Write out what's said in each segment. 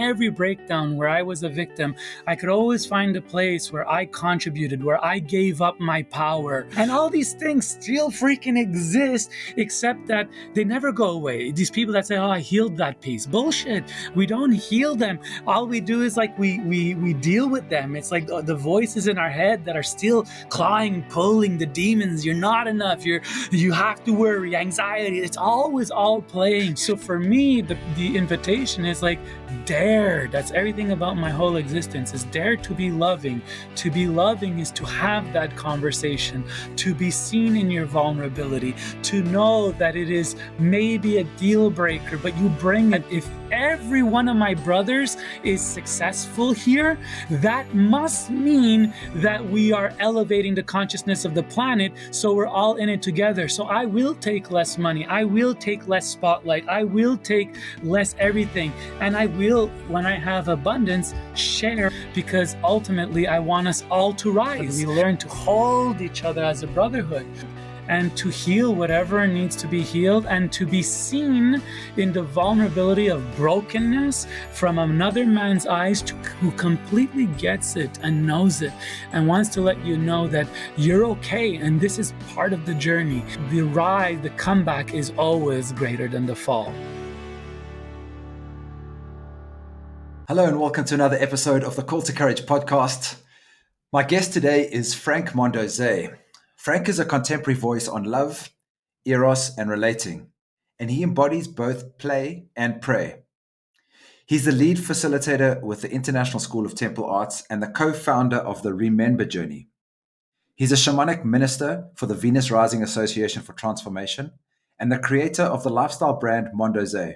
every breakdown where I was a victim, I could always find a place where I contributed, where I gave up my power. And all these things still freaking exist, except that they never go away. These people that say, oh, I healed that piece. Bullshit. We don't heal them. All we do is like we deal with them. It's like the voices in our head that are still clawing, pulling, the demons. You're not enough. You have to worry, anxiety. It's always all playing. So for me, the invitation is like, dare. That's everything about my whole existence, is dare to be loving. To be loving is to have that conversation, to be seen in your vulnerability, to know that it is maybe a deal breaker, but you bring it. If every one of my brothers is successful here, that must mean that we are elevating the consciousness of the planet, so we're all in it together. So I will take less money, I will take less spotlight, I will take less everything, and I will, when I have abundance, share, because ultimately I want us all to rise. We learn to hold each other as a brotherhood, and to heal whatever needs to be healed, and to be seen in the vulnerability of brokenness from another man's eyes, who completely gets it and knows it and wants to let you know that you're okay, and this is part of the journey. The rise, the comeback is always greater than the fall. Hello and welcome to another episode of the Call to Courage podcast. My guest today is Frank Mondeose. Frank is a contemporary voice on love, eros, and relating, and he embodies both play and pray. He's the lead facilitator with the International School of Temple Arts and the co-founder of the Remember Journey. He's a shamanic minister for the Venus Rising Association for Transformation and the creator of the lifestyle brand Mondeose.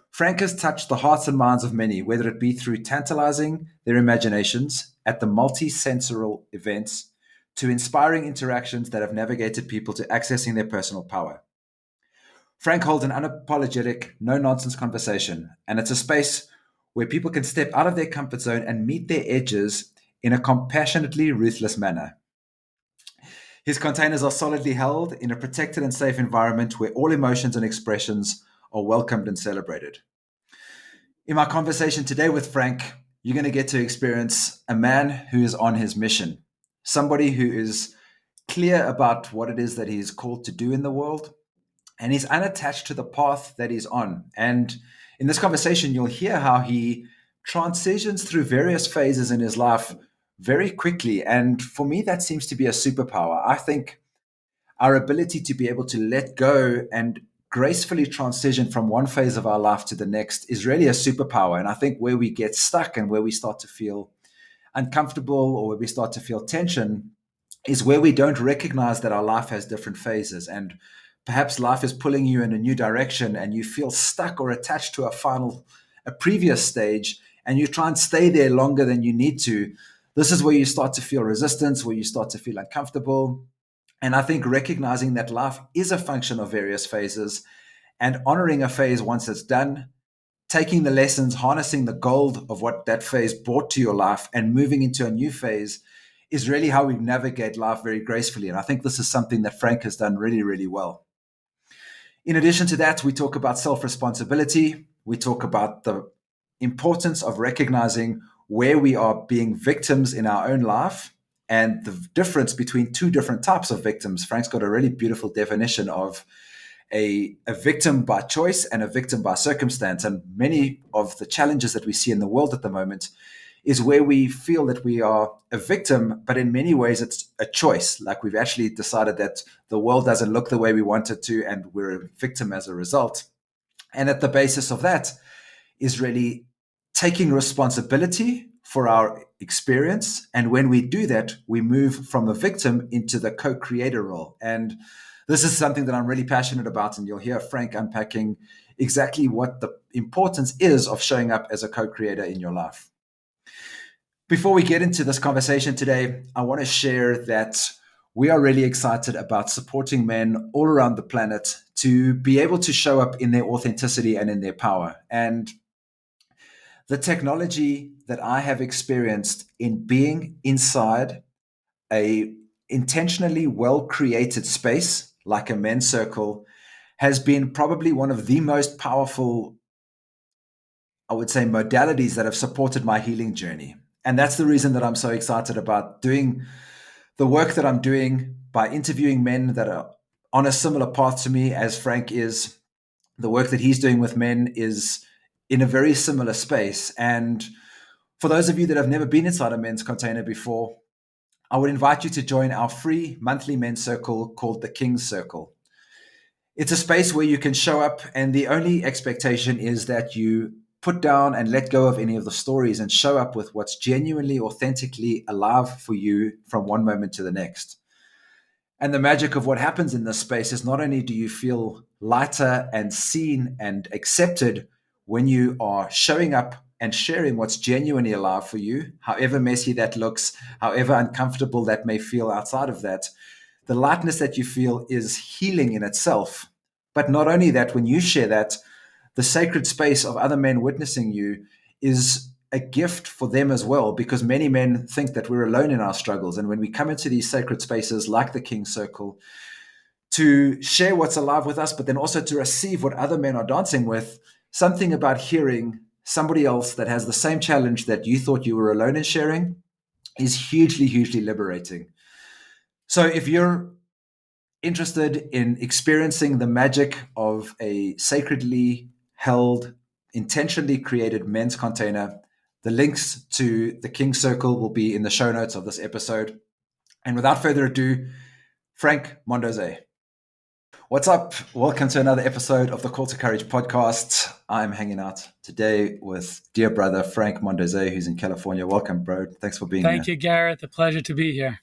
Frank has touched the hearts and minds of many, whether it be through tantalizing their imaginations at the multi-sensorial events, to inspiring interactions that have navigated people to accessing their personal power. Frank holds an unapologetic, no-nonsense conversation, and it's a space where people can step out of their comfort zone and meet their edges in a compassionately ruthless manner. His containers are solidly held in a protected and safe environment where all emotions and expressions are welcomed and celebrated. In my conversation today with Frank, you're going to get to experience a man who is on his mission, somebody who is clear about what it is that he's called to do in the world, and he's unattached to the path that he's on. And in this conversation, you'll hear how he transitions through various phases in his life very quickly. And for me, that seems to be a superpower. I think our ability to be able to let go and gracefully transition from one phase of our life to the next is really a superpower. And I think where we get stuck and where we start to feel uncomfortable or where we start to feel tension is where we don't recognize that our life has different phases. And perhaps life is pulling you in a new direction and you feel stuck or attached to a previous stage, and you try and stay there longer than you need to. This is where you start to feel resistance, where you start to feel uncomfortable. And I think recognizing that life is a function of various phases and honoring a phase once it's done, taking the lessons, harnessing the gold of what that phase brought to your life and moving into a new phase is really how we navigate life very gracefully. And I think this is something that Frank has done really, really well. In addition to that, we talk about self-responsibility. We talk about the importance of recognizing where we are being victims in our own life and the difference between two different types of victims. Frank's got a really beautiful definition of a victim by choice and a victim by circumstance. And many of the challenges that we see in the world at the moment is where we feel that we are a victim, but in many ways it's a choice. Like we've actually decided that the world doesn't look the way we want it to, and we're a victim as a result. And at the basis of that is really taking responsibility for our experience. And when we do that, we move from the victim into the co-creator role. And this is something that I'm really passionate about. And you'll hear Frank unpacking exactly what the importance is of showing up as a co-creator in your life. Before we get into this conversation today, I want to share that we are really excited about supporting men all around the planet to be able to show up in their authenticity and in their power. And the technology that I have experienced in being inside a intentionally well-created space like a men's circle has been probably one of the most powerful I would say, modalities that have supported my healing journey. And that's the reason that I'm so excited about doing the work that I'm doing by interviewing men that are on a similar path to me as Frank is. The work that he's doing with men is in a very similar space. And for those of you that have never been inside a men's container before, I would invite you to join our free monthly men's circle called the King's Circle. It's a space where you can show up, and the only expectation is that you put down and let go of any of the stories and show up with what's genuinely, authentically alive for you from one moment to the next. And the magic of what happens in this space is not only do you feel lighter and seen and accepted when you are showing up and sharing what's genuinely alive for you, however messy that looks, however uncomfortable that may feel outside of that, the lightness that you feel is healing in itself. But not only that, when you share that, the sacred space of other men witnessing you is a gift for them as well, because many men think that we're alone in our struggles. And when we come into these sacred spaces like the King's Circle to share what's alive with us, but then also to receive what other men are dancing with, something about hearing somebody else that has the same challenge that you thought you were alone in sharing is hugely, hugely liberating. So if you're interested in experiencing the magic of a sacredly held, intentionally created men's container, the links to the King's Circle will be in the show notes of this episode. And without further ado, Frank Mondeose. What's up? Welcome to another episode of the Call to Courage podcast. I'm hanging out today with dear brother Frank Mondeose, who's in California. Welcome, bro. Thanks for being here. Thank you, Gareth. A pleasure to be here.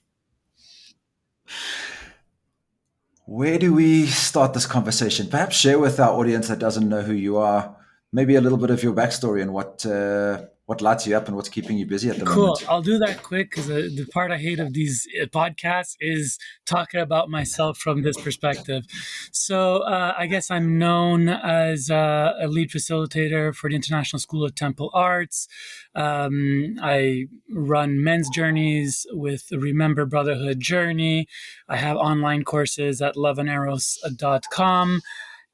Where do we start this conversation? Perhaps share with our audience that doesn't know who you are, maybe a little bit of your backstory and what lights you up and what's keeping you busy at the Cool. moment. I'll do that quick because the part I hate of these podcasts is talking about myself from this perspective. So I guess I'm known as a lead facilitator for the International School of Temple Arts. I run men's journeys with the Remember Brotherhood Journey. I have online courses at loveanderos.com.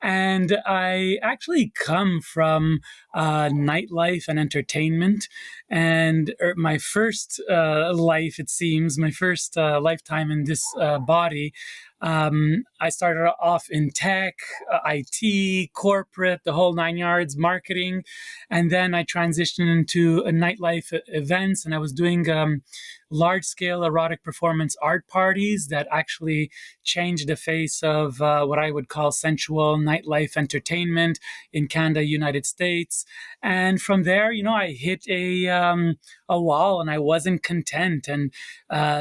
And I actually come from nightlife and entertainment. And my first life, it seems, my first lifetime in this body, I started off in tech, IT, corporate, the whole nine yards, marketing. And then I transitioned into nightlife events, and I was doing large scale erotic performance art parties that actually changed the face of what I would call sensual nightlife entertainment in Canada, United States. And from there, I hit a wall, and I wasn't content. And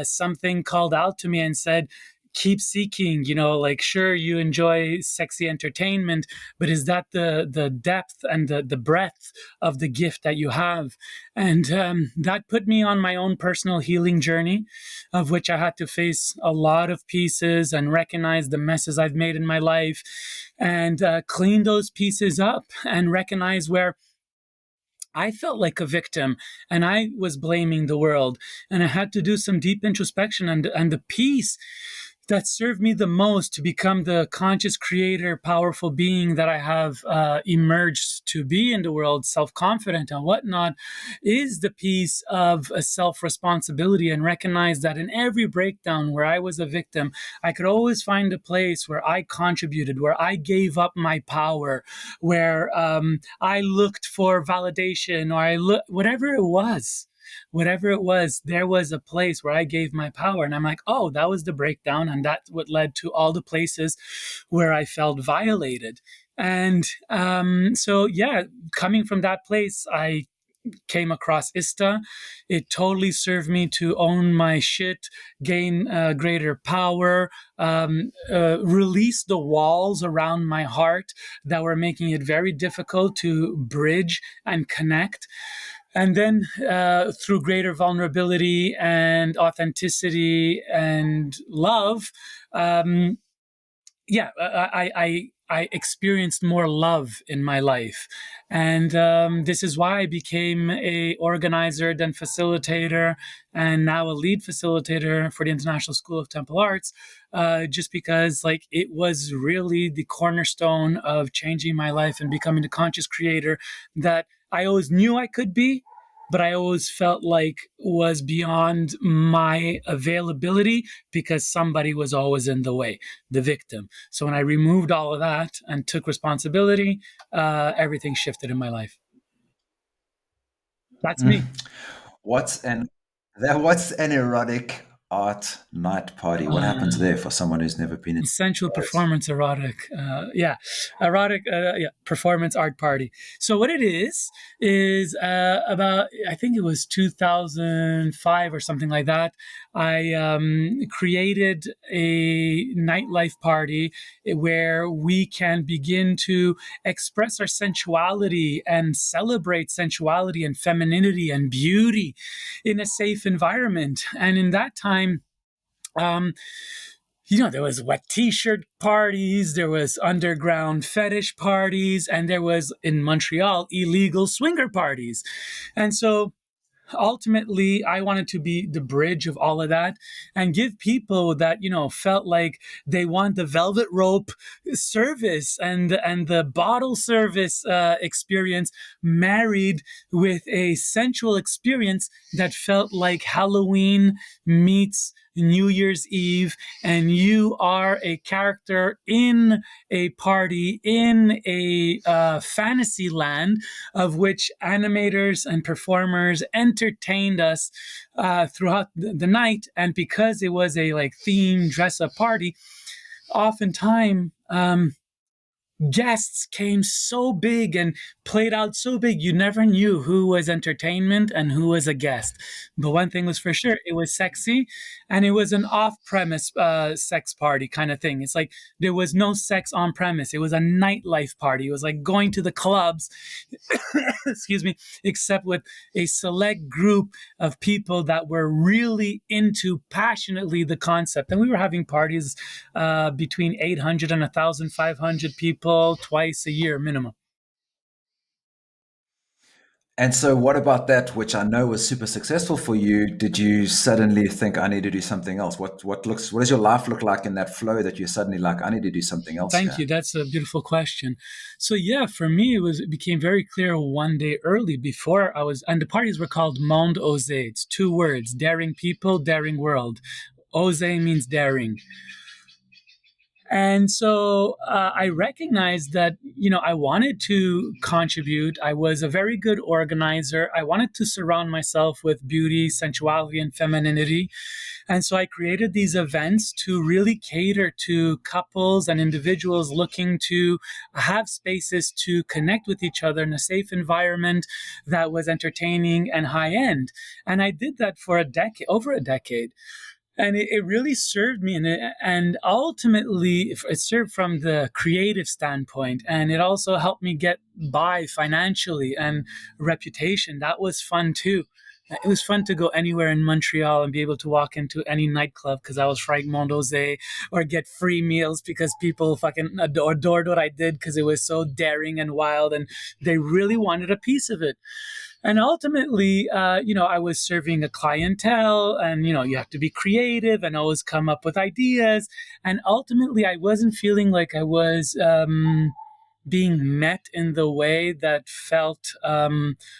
something called out to me and said, keep seeking, like, sure, you enjoy sexy entertainment, but is that the depth and the breadth of the gift that you have? And that put me on my own personal healing journey, of which I had to face a lot of pieces and recognize the messes I've made in my life, and clean those pieces up and recognize where I felt like a victim and I was blaming the world. And I had to do some deep introspection, and the piece that served me the most to become the conscious creator, powerful being that I have emerged to be in the world, self-confident and whatnot, is the piece of a self-responsibility, and recognize that in every breakdown where I was a victim, I could always find a place where I contributed, where I gave up my power, where I looked for validation, or whatever it was, there was a place where I gave my power. And I'm like, oh, that was the breakdown. And that's what led to all the places where I felt violated. And yeah, coming from that place, I came across ISTA. It totally served me to own my shit, gain greater power, release the walls around my heart that were making it very difficult to bridge and connect. And then through greater vulnerability and authenticity and love, I experienced more love in my life. And this is why I became a organizer, then facilitator, and now a lead facilitator for the International School of Temple Arts, just because like it was really the cornerstone of changing my life and becoming the conscious creator that I always knew I could be, but I always felt like was beyond my availability because somebody was always in the way, the victim. So when I removed all of that and took responsibility, everything shifted in my life. That's me. What's an what's an erotic art night party? What happens Uh, there for someone who's never been in Sensual it? performance erotic, yeah, erotic, yeah, performance art party. So what it is about, I think it was 2005 or something like that. I created a nightlife party where we can begin to express our sensuality and celebrate sensuality and femininity and beauty in a safe environment. And in that time, um, there was wet t-shirt parties, there was underground fetish parties, and there was in Montreal illegal swinger parties. And so ultimately I wanted to be the bridge of all of that and give people that felt like they want the velvet rope service and the bottle service experience married with a sensual experience that felt like Halloween meets New Year's Eve, and you are a character in a party in a fantasy land of which animators and performers entertained us throughout the night. And because it was a like theme dress up party, oftentimes guests came so big and played out so big, you never knew who was entertainment and who was a guest. But one thing was for sure, it was sexy, and it was an off-premise sex party kind of thing. It's like there was no sex on premise. It was a nightlife party. It was like going to the clubs, excuse me, except with a select group of people that were really into passionately the concept. And we were having parties between 800 and 1,500 people twice a year minimum. And so, what about that, which I know was super successful for you? Did you suddenly think I need to do something else? What does your life look like in that flow that you're suddenly like I need to do something else Thank you. here? That's a beautiful question. So yeah, for me, it became very clear one day early before I was, and the parties were called Mondeose. It's two words: daring people, daring world. Ose means daring. And so I recognized that, I wanted to contribute. I was a very good organizer. I wanted to surround myself with beauty, sensuality, and femininity. And so I created these events to really cater to couples and individuals looking to have spaces to connect with each other in a safe environment that was entertaining and high end. And I did that for over a decade, and it really served me, and ultimately it served from the creative standpoint, and it also helped me get by financially and reputation. That was fun too. It was fun to go anywhere in Montreal and be able to walk into any nightclub because I was Frank Mondeose, or get free meals because people fucking adored what I did because it was so daring and wild, and they really wanted a piece of it. And ultimately, I was serving a clientele, and you have to be creative and always come up with ideas. And ultimately, I wasn't feeling like I was being met in the way that felt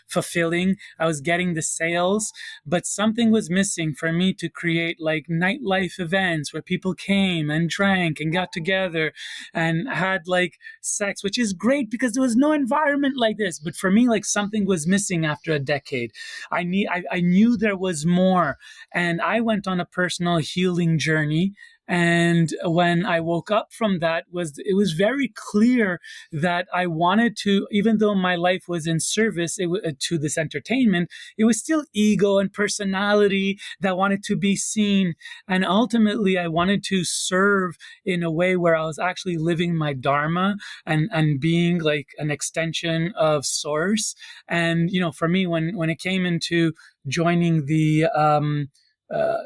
fulfilling. I was getting the sales, but something was missing for me to create like nightlife events where people came and drank and got together and had like sex, which is great because there was no environment like this. But for me, like something was missing after a decade. I knew there was more, and I went on a personal healing journey. And when I woke up from that, it was very clear that I wanted to, even though my life was in service to this entertainment, it was still ego and personality that wanted to be seen. And ultimately, I wanted to serve in a way where I was actually living my dharma and being like an extension of source. And, for me, when it came into joining the uh,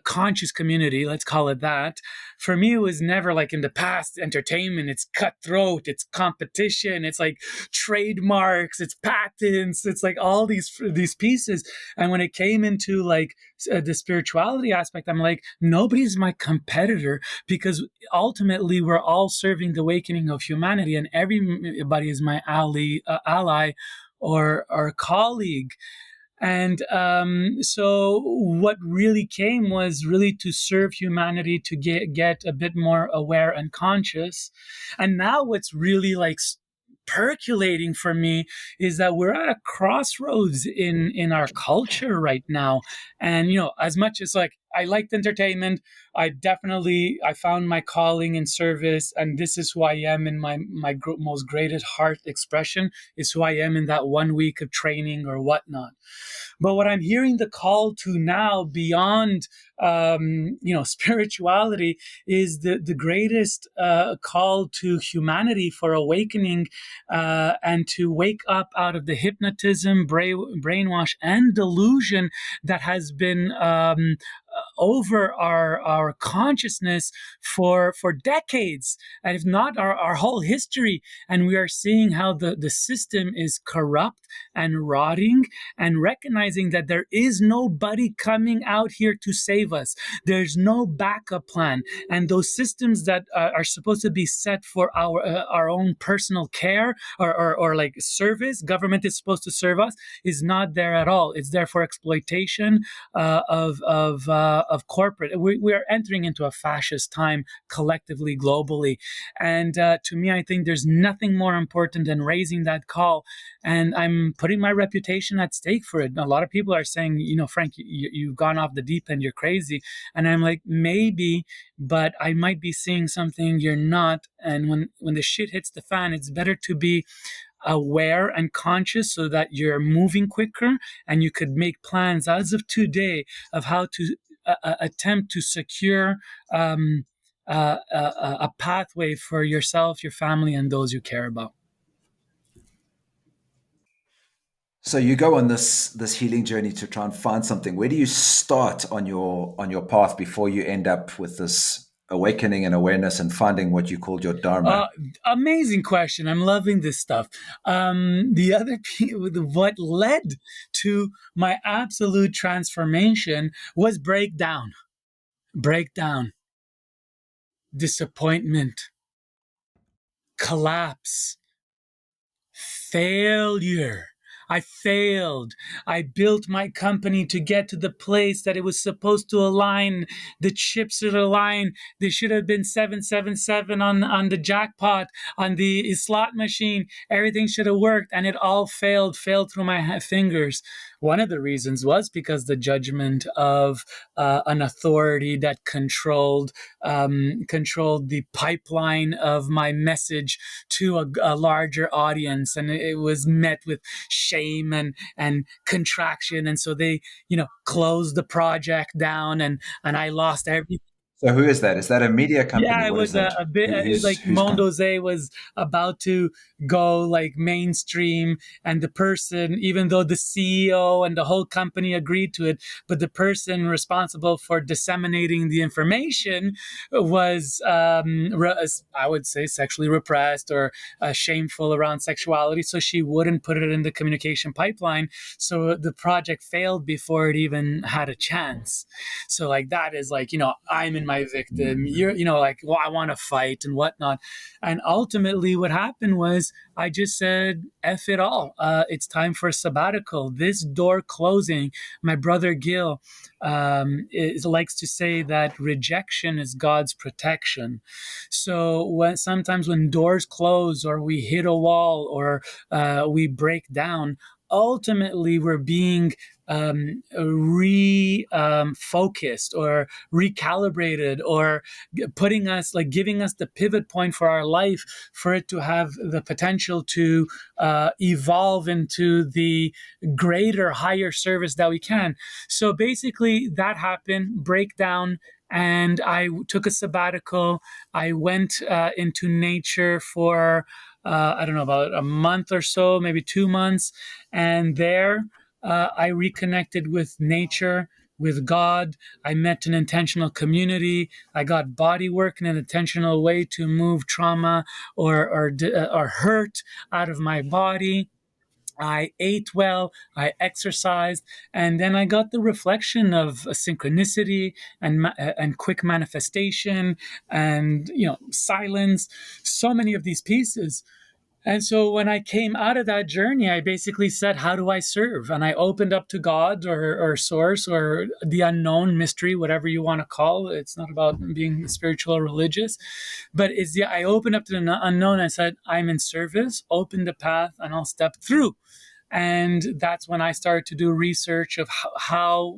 conscious community, let's call it that. For me, it was never like in the past entertainment. It's cutthroat, it's competition, it's like trademarks, it's patents, it's like all these pieces. And when it came into like the spirituality aspect, I'm like, nobody's my competitor, because ultimately we're all serving the awakening of humanity, and everybody is my ally or colleague. And so what really came was really to serve humanity, to get a bit more aware and conscious. And now what's really like percolating for me is that we're at a crossroads in our culture right now. And as much as like I liked entertainment, I found my calling in service, and this is who I am in my most greatest heart expression, is who I am in that 1 week of training or whatnot. But what I'm hearing the call to now, beyond spirituality, is the greatest call to humanity for awakening, and to wake up out of the hypnotism, brainwash, and delusion that has been over our consciousness for decades, and if not our whole history. And we are seeing how the system is corrupt and rotting, and recognizing that there is nobody coming out here to save us. There's no backup plan. And those systems that are supposed to be set for our own personal care, or like service, government is supposed to serve us, is not there at all. It's there for exploitation of corporate. We are entering into a fascist time collectively, globally. And to me, I think there's nothing more important than raising that call. And I'm putting my reputation at stake for it. A lot of people are saying, Frank, you've gone off the deep end, you're crazy. And I'm like, maybe, but I might be seeing something you're not. And when the shit hits the fan, it's better to be aware and conscious, so that you're moving quicker and you could make plans as of today of how to attempt to secure a pathway for yourself, your family, and those you care about. So you go on this healing journey to try and find something. Where do you start on your path before you end up with this awakening and awareness and finding what you called your dharma? Amazing question. I'm loving this stuff. What led to my absolute transformation was breakdown, disappointment, collapse, failure. I failed. I built my company to get to the place that it was supposed to align. The chips should align. They should have been 777 on the jackpot, on the slot machine. Everything should have worked, and it all failed through my fingers. One of the reasons was because the judgment of an authority that controlled the pipeline of my message to a larger audience, and it was met with shame and contraction. And so they closed the project down, and I lost everything. So who is that? Is that a media company? Yeah, it What is was that? a bit like Who's come? Mondeose was about to go like mainstream, and the person, even though the CEO and the whole company agreed to it, but the person responsible for disseminating the information was, I would say, sexually repressed, or shameful around sexuality. So she wouldn't put it in the communication pipeline. So the project failed before it even had a chance. So like that is like, I'm in my victim. You're, like, well, I want to fight and whatnot. And ultimately what happened was I just said, F it all. It's time for a sabbatical. This door closing. My brother Gil likes to say that rejection is God's protection. So sometimes when doors close, or we hit a wall, or we break down, ultimately we're being refocused, or recalibrated, or giving us the pivot point for our life, for it to have the potential to evolve into the greater, higher service that we can. So basically that happened, breakdown, and I took a sabbatical. I went into nature for I don't know, about a month or so, maybe 2 months. And there I reconnected with nature, with God. I met an intentional community. I got body work in an intentional way to move trauma or hurt out of my body. I ate well, I exercised, and then I got the reflection of a synchronicity and quick manifestation and silence. So many of these pieces. And so when I came out of that journey, I basically said, how do I serve? And I opened up to God or source or the unknown mystery, whatever you want to call it. It's not about being spiritual or religious, but I opened up to the unknown. I said, I'm in service, open the path, and I'll step through. And that's when I started to do research of how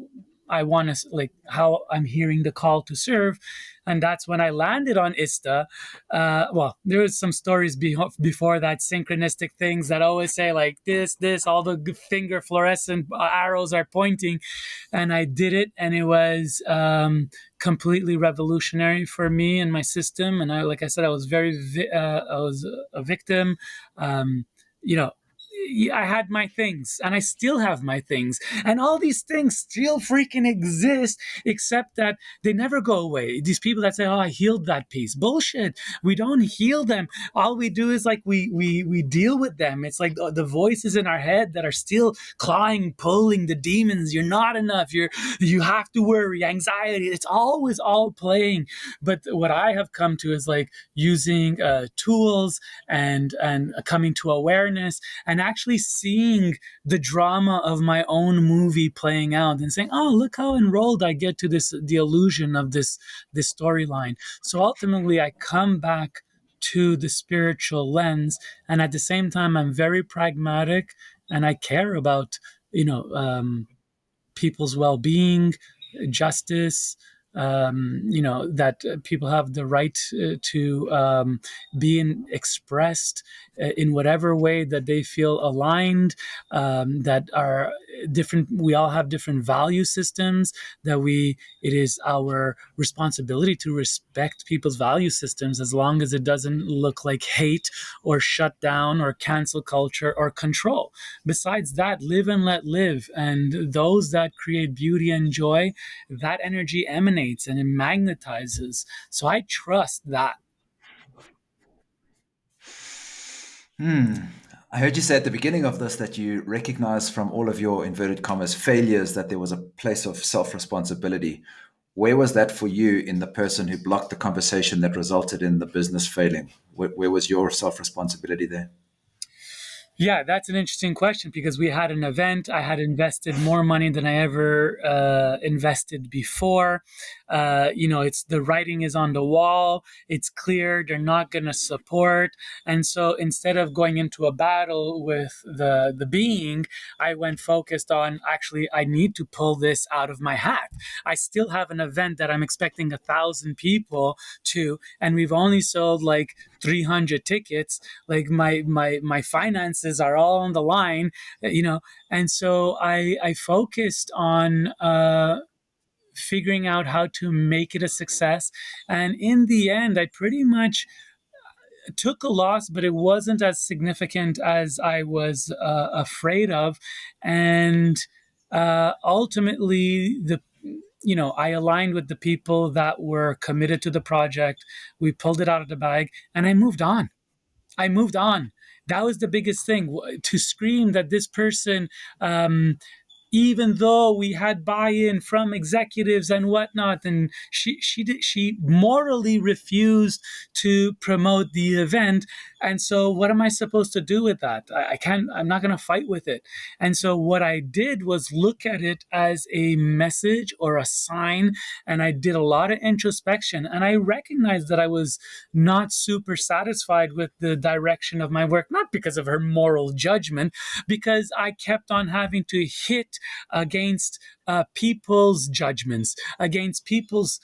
I want to, like, how I'm hearing the call to serve. And that's when I landed on ISTA. Well, there was some stories before that, synchronistic things that always say like this, all the finger fluorescent arrows are pointing. And I did it, and it was completely revolutionary for me and my system. And like I said, I was I was a victim. Um, you know, I had my things and I still have my things. And all these things still freaking exist, except that they never go away. These people that say, oh, I healed that piece. Bullshit. We don't heal them. All we do is like we deal with them. It's like the voices in our head that are still clawing, pulling the demons. You're not enough. You have to worry, anxiety. It's always all playing. But what I have come to is like using tools and coming to awareness and actually seeing the drama of my own movie playing out and saying, oh, look how enrolled I get to the illusion of this storyline. So ultimately I come back to the spiritual lens, and at the same time I'm very pragmatic, and I care about people's well-being, justice, that people have the right to be expressed in whatever way that they feel aligned, that are different. We all have different value systems that it is our responsibility to respect people's value systems, as long as it doesn't look like hate or shut down or cancel culture or control. Besides that, live and let live. And those that create beauty and joy, that energy emanates and it magnetizes. So I trust that. I heard you say at the beginning of this that you recognize from all of your inverted commas failures that there was a place of self responsibility. Where was that for you in the person who blocked the conversation that resulted in the business failing? Where was your self responsibility there? Yeah, that's an interesting question, because we had an event. I had invested more money than I ever invested before. It's the writing is on the wall. It's clear they're not going to support. And so instead of going into a battle with the being, I went focused on, actually, I need to pull this out of my hat. I still have an event that I'm expecting 1,000 people to, and we've only sold like 300 tickets. Like my finances are all on the line, and so I focused on figuring out how to make it a success. And in the end, I pretty much took a loss, but it wasn't as significant as I was afraid of. And ultimately, I aligned with the people that were committed to the project. We pulled it out of the bag, and I moved on. I moved on. That was the biggest thing, to scream that this person, even though we had buy-in from executives and whatnot, and she morally refused to promote the event. And so what am I supposed to do with that? I can't, I'm not going to fight with it. And so what I did was look at it as a message or a sign, and I did a lot of introspection, and I recognized that I was not super satisfied with the direction of my work, not because of her moral judgment, because I kept on having to hit against people's judgments, against people's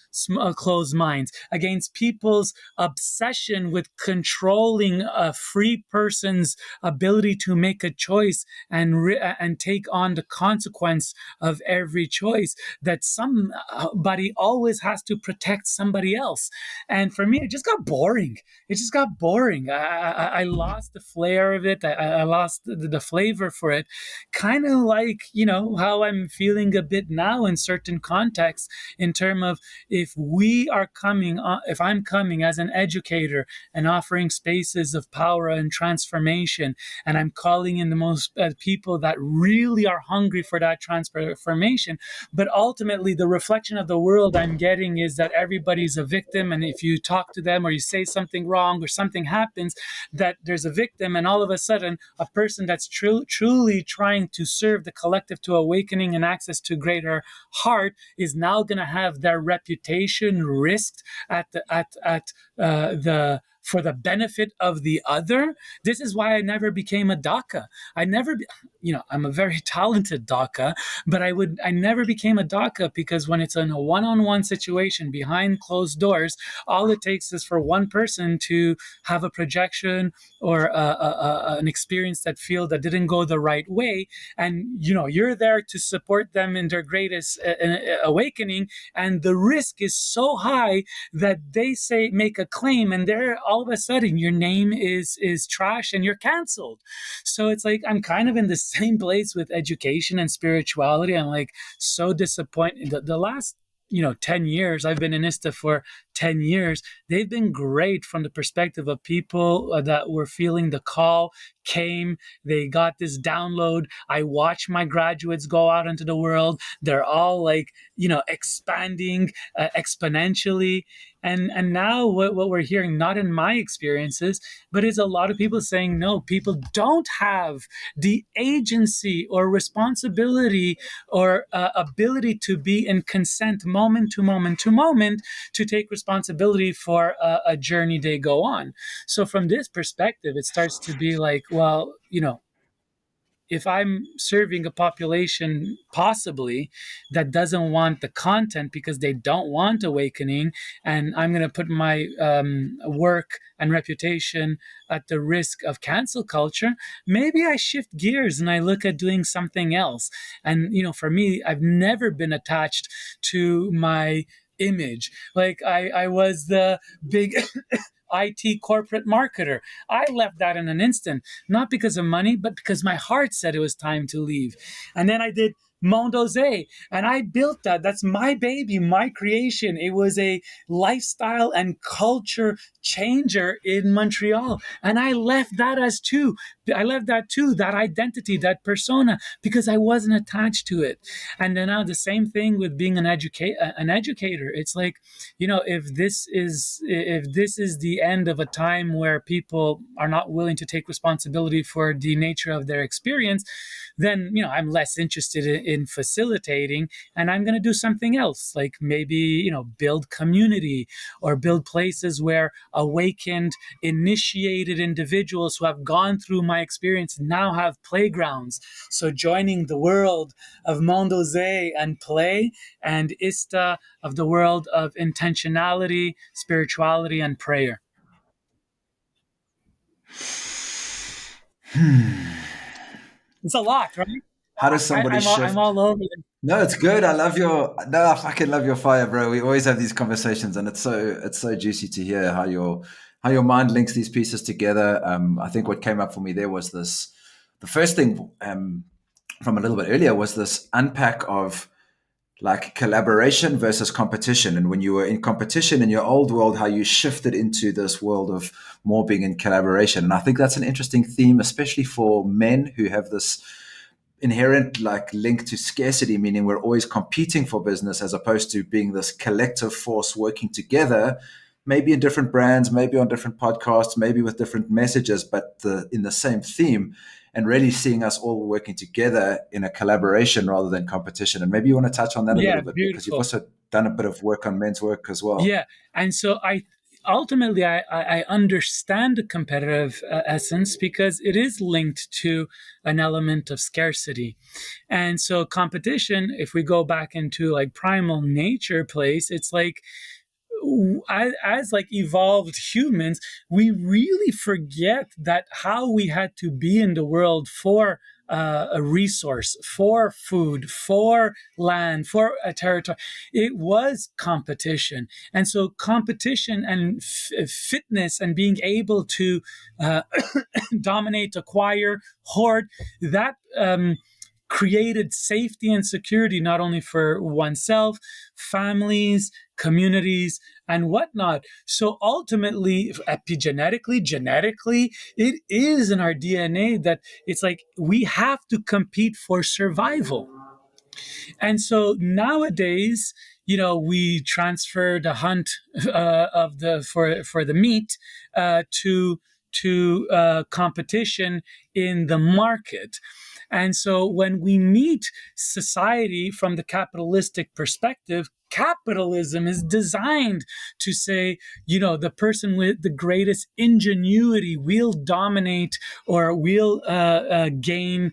closed minds, against people's obsession with controlling a free person's ability to make a choice and take on the consequence of every choice, that somebody always has to protect somebody else. And for me, it just got boring. It just got boring. I lost the flair of it. I lost the flavor for it. Kind of like, how I'm feeling a bit now in certain contexts, in terms of if I'm coming as an educator and offering spaces of power and transformation, and I'm calling in the most people that really are hungry for that transformation, but ultimately the reflection of the world I'm getting is that everybody's a victim, and if you talk to them or you say something wrong or something happens, that there's a victim, and all of a sudden a person that's truly trying to serve the collective to awakening and access to greater heart is now going to have their reputation risked at the for the benefit of the other. This is why I never became a DACA. I never, I'm a very talented DACA, but I never became a DACA, because when it's in a one-on-one situation behind closed doors, all it takes is for one person to have a projection or an experience that didn't go the right way, and you're there to support them in their greatest awakening, and the risk is so high that they make a claim, and they're all of a sudden your name is trash and you're canceled. So it's like I'm kind of in the same place with education and spirituality. I'm like so disappointed. The last 10 years, I've been in ISTA for 10 years, they've been great from the perspective of people that were feeling the call, came, they got this download. I watch my graduates go out into the world. They're all like, expanding exponentially. And now what we're hearing, not in my experiences, but is a lot of people saying, no, people don't have the agency or responsibility or ability to be in consent moment to moment to moment to take responsibility for a journey they go on. So from this perspective, it starts to be like, well, if I'm serving a population possibly that doesn't want the content because they don't want awakening, and I'm going to put my work and reputation at the risk of cancel culture, maybe I shift gears and I look at doing something else. And, for me, I've never been attached to my image. Like I was the big IT corporate marketer. I left that in an instant, not because of money, but because my heart said it was time to leave. And then I did Mondeose, and I built that. That's my baby, my creation. It was a lifestyle and culture changer in Montreal. And I left that as too. I left that too, that identity, that persona, because I wasn't attached to it. And then now the same thing with being an educator. It's like, if this is the end of a time where people are not willing to take responsibility for the nature of their experience, then I'm less interested in facilitating, and I'm going to do something else, like maybe build community or build places where awakened, initiated individuals who have gone through my experience now have playgrounds. So joining the world of Mondeose and play, and ISTA of the world of intentionality, spirituality, and prayer. It's a lot, right? How does somebody I'm shift? all over it. No, it's good. I love your no, I fucking love your fire, bro. We always have these conversations, and it's so juicy to hear how your mind links these pieces together. I think what came up for me there was this. The first thing from a little bit earlier was this unpack of like collaboration versus competition, and when you were in competition in your old world, how you shifted into this world of more being in collaboration. And I think that's an interesting theme, especially for men who have this inherent like link to scarcity, meaning we're always competing for business as opposed to being this collective force working together, maybe in different brands, maybe on different podcasts, maybe with different messages, but in the same theme, and really seeing us all working together in a collaboration rather than competition. And maybe you want to touch on that a Yeah, little bit, because you've beautiful. also done a bit of work on men's work as well. Yeah, and so I understand the competitive essence, because it is linked to an element of scarcity. And so competition, if we go back into like primal nature place, it's like as like evolved humans, we really forget that how we had to be in the world for a resource, for food, for land, for a territory. It was competition. And so competition and fitness and being able to uh, dominate, acquire, hoard, that created safety and security not only for oneself, families, communities, and whatnot. So ultimately, epigenetically, genetically, it is in our DNA that it's like we have to compete for survival. And so nowadays, we transfer the hunt of the for the meat to competition in the market. And so when we meet society from the capitalistic perspective, capitalism is designed to say, the person with the greatest ingenuity will dominate or will gain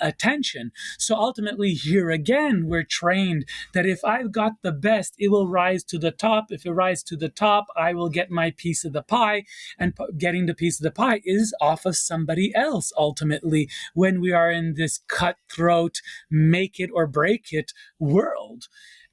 attention. So ultimately, here again, we're trained that if I've got the best, it will rise to the top. If it rises to the top, I will get my piece of the pie. And getting the piece of the pie is off of somebody else, ultimately, when we are in this cutthroat, make it or break it world.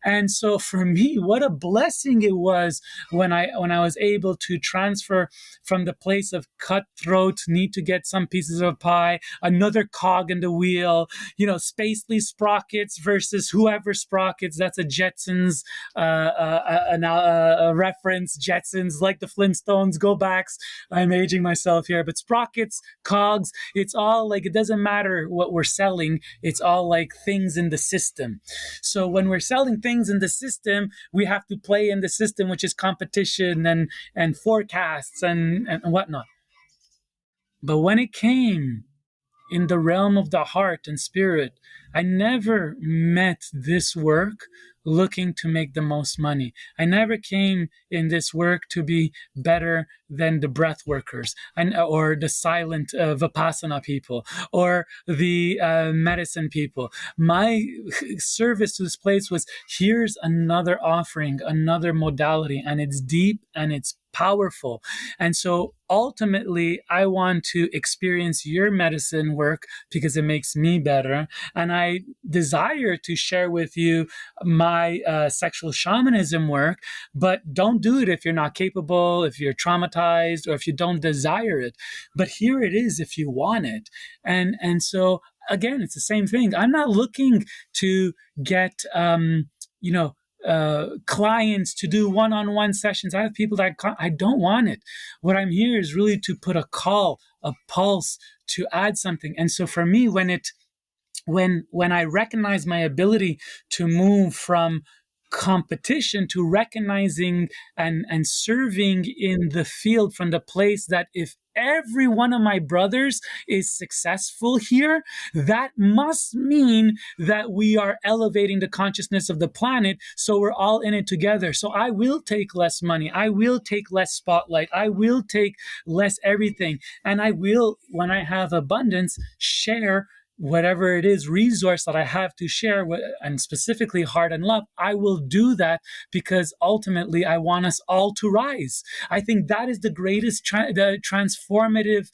And so for me, what a blessing it was when I was able to transfer from the place of cutthroat, need to get some pieces of pie, another cog in the wheel, Spacely sprockets versus whoever sprockets. That's a Jetsons a reference. Jetsons, like the Flintstones, go backs. I'm aging myself here, but sprockets, cogs, it's all like, it doesn't matter what we're selling. It's all like things in the system. So when we're selling things in the system, we have to play in the system, which is competition and forecasts and whatnot. But when it came in the realm of the heart and spirit, I never met this work looking to make the most money. I never came in this work to be better than the breath workers or the silent Vipassana people or the medicine people. My service to this place was, here's another offering, another modality, and it's deep and it's powerful. And so ultimately, I want to experience your medicine work because it makes me better. And I desire to share with you my sexual shamanism work, but don't do it if you're not capable, if you're traumatized, or if you don't desire it. But here it is if you want it. And so again, it's the same thing. I'm not looking to get clients to do one-on-one sessions. I have people that I don't want it. What I'm here is really to put a call, a pulse, to add something. And so for me, when I recognize my ability to move from competition to recognizing and serving in the field from the place that if every one of my brothers is successful here, that must mean that we are elevating the consciousness of the planet, so we're all in it together. So I will take less money, I will take less spotlight, I will take less everything, and I will, when I have abundance, share whatever it is resource that I have to share, and specifically heart and love. I will do that because ultimately I want us all to rise. I think that is the greatest the transformative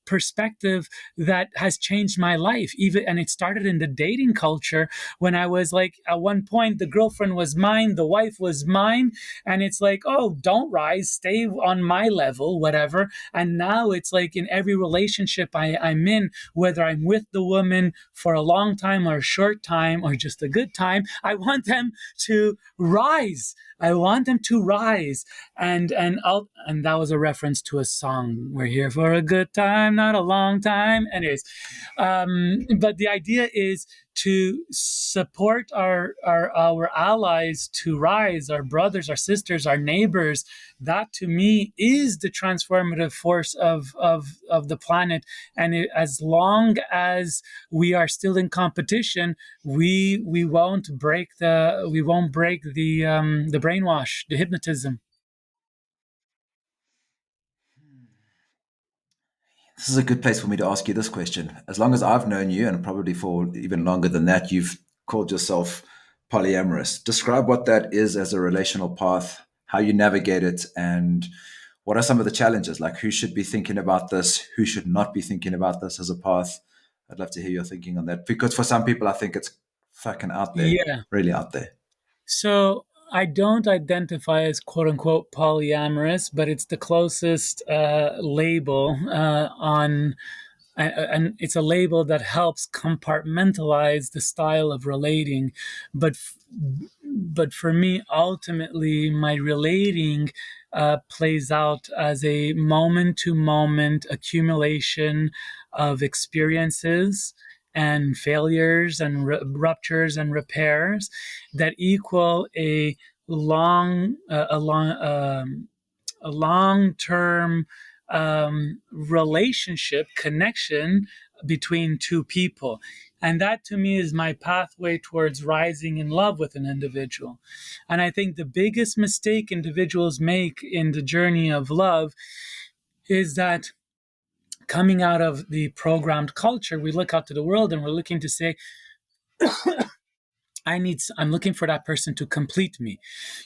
perspective that has changed my life. And it started in the dating culture when I was like, at one point the girlfriend was mine, the wife was mine, and it's like, oh, don't rise, stay on my level, whatever. And now it's like in every relationship I'm in, whether I'm with the woman for a long time or a short time or just a good time, I want them to rise. I want them to rise. And that was a reference to a song. We're here for a good time, not a long time. Anyways, but the idea is to support our allies to rise, our brothers, our sisters, our neighbors. That to me is the transformative force of the planet. And as long as we are still in competition, we won't break the brainwash, the hypnotism. This is a good place for me to ask you this question. As long as I've known you, and probably for even longer than that, you've called yourself polyamorous. Describe what that is as a relational path, how you navigate it, and what are some of the challenges? Like, who should be thinking about this? Who should not be thinking about this as a path? I'd love to hear your thinking on that, because for some people, I think it's fucking out there, Yeah. really out there. So I don't identify as quote unquote polyamorous, but it's the closest label and it's a label that helps compartmentalize the style of relating. But but for me, ultimately, my relating plays out as a moment to moment accumulation of experiences and failures and ruptures and repairs that equal long a long a long-term relationship connection between two people. And that to me is my pathway towards rising in love with an individual. And I think the biggest mistake individuals make in the journey of love is that coming out of the programmed culture, we look out to the world and we're looking to say, I'm looking for that person to complete me.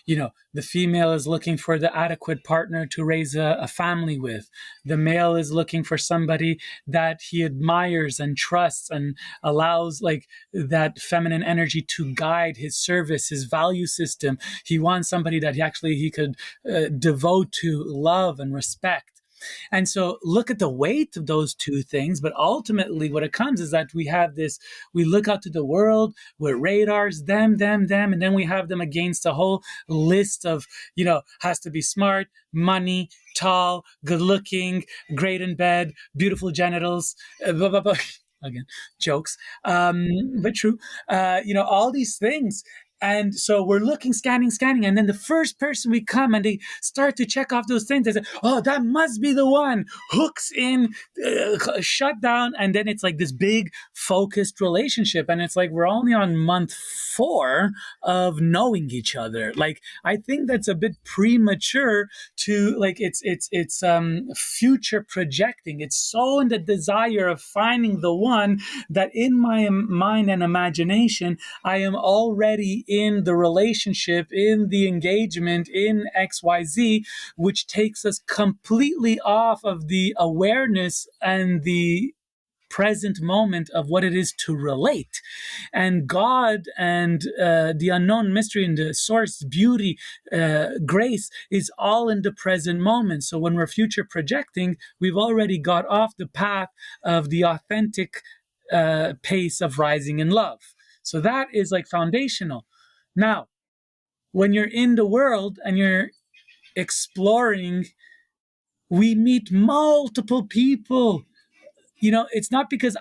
The female is looking for the adequate partner to raise a family with. The male is looking for somebody that he admires and trusts and allows like that feminine energy to guide his service, his value system. He wants somebody that he could devote to love and respect. And so look at the weight of those two things. But ultimately, what it comes is that we look out to the world with radars, them, and then we have them against a whole list of, has to be smart, money, tall, good looking, great in bed, beautiful genitals, blah, blah, blah. Again, jokes, but true. All these things. And so we're looking, scanning, and then the first person we come and they start to check off those things. They say, "Oh, that must be the one." Hooks in, shut down, and then it's like this big focused relationship. And it's like we're only on month 4 of knowing each other. Like I think that's a bit premature to like it's future projecting. It's so in the desire of finding the one that in my mind and imagination I am already in the relationship, in the engagement, in XYZ, which takes us completely off of the awareness and the present moment of what it is to relate. And God and the unknown mystery and the source, beauty, grace is all in the present moment. So when we're future projecting, we've already got off the path of the authentic pace of rising in love. So that is like foundational. Now, when you're in the world and you're exploring, we meet multiple people. It's not because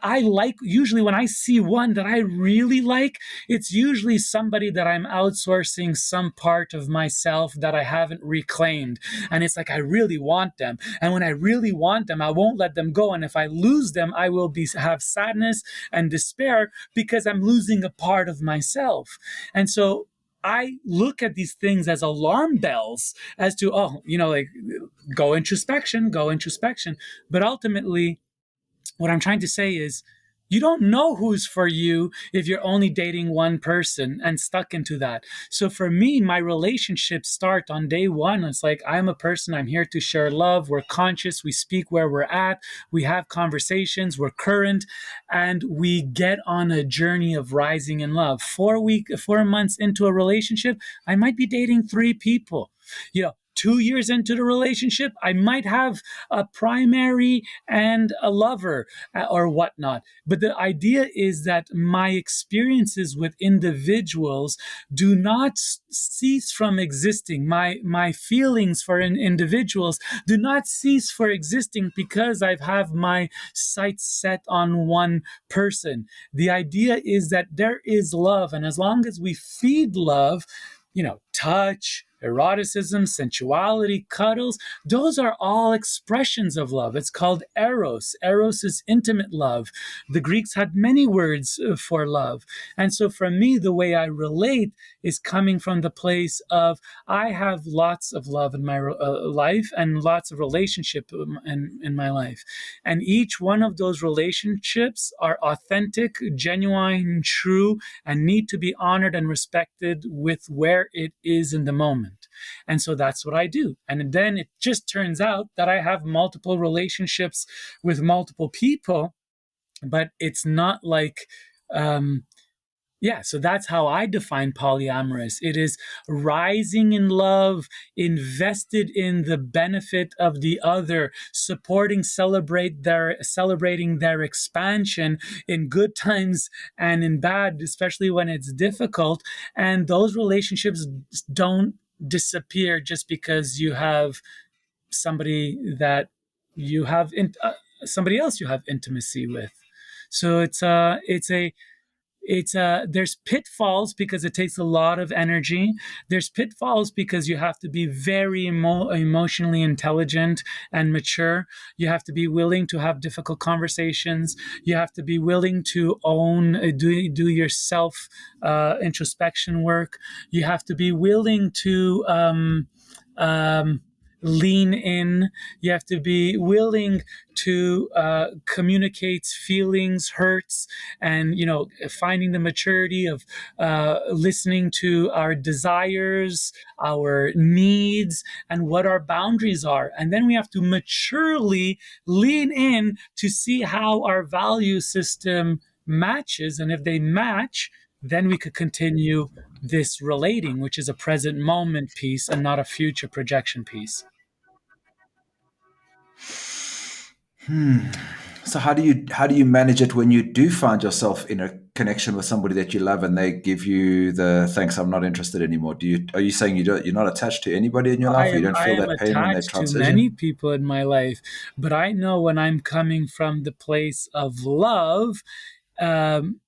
usually when I see one that I really like, it's usually somebody that I'm outsourcing some part of myself that I haven't reclaimed. And it's like, I really want them. And when I really want them, I won't let them go. And if I lose them, I will have sadness and despair because I'm losing a part of myself. And so I look at these things as alarm bells as to, go introspection. But ultimately, what I'm trying to say is you don't know who's for you if you're only dating one person and stuck into that. So for me, my relationships start on day one. It's like, I'm a person, I'm here to share love. We're conscious, we speak where we're at, we have conversations, we're current, and we get on a journey of rising in love. 4 months into a relationship, I might be dating 3 people. 2 years into the relationship, I might have a primary and a lover or whatnot. But the idea is that my experiences with individuals do not cease from existing. My feelings for individuals do not cease for existing because I have my sights set on one person. The idea is that there is love, and as long as we feed love, touch, eroticism, sensuality, cuddles, those are all expressions of love. It's called eros. Eros is intimate love. The Greeks had many words for love. And so for me, the way I relate is coming from the place of I have lots of love in my life and lots of relationship in my life. And each one of those relationships are authentic, genuine, true, and need to be honored and respected with where it is in the moment. And so that's what I do. And then it just turns out that I have multiple relationships with multiple people, but it's not like Yeah, so that's how I define polyamorous. It is rising in love, invested in the benefit of the other, celebrating their expansion in good times and in bad, especially when it's difficult. And those relationships don't disappear just because you have somebody that you have somebody else you have intimacy with. So there's pitfalls because it takes a lot of energy. There's pitfalls because you have to be very emotionally intelligent and mature. You have to be willing to have difficult conversations. You have to be willing to own do your self introspection work. You have to be willing to um, lean in. You have to be willing to communicate feelings, hurts, and finding the maturity of listening to our desires, our needs, and what our boundaries are. And then we have to maturely lean in to see how our value system matches. And if they match, then we could continue this relating, which is a present moment piece and not a future projection piece. So how do you manage it when you do find yourself in a connection with somebody that you love and they give you the thanks, I'm not interested anymore? Are you saying you're not attached to anybody in your I life, or you am don't I feel am that pain when they attached to many transition? people in my life, but I know when I'm coming from the place of love. Um,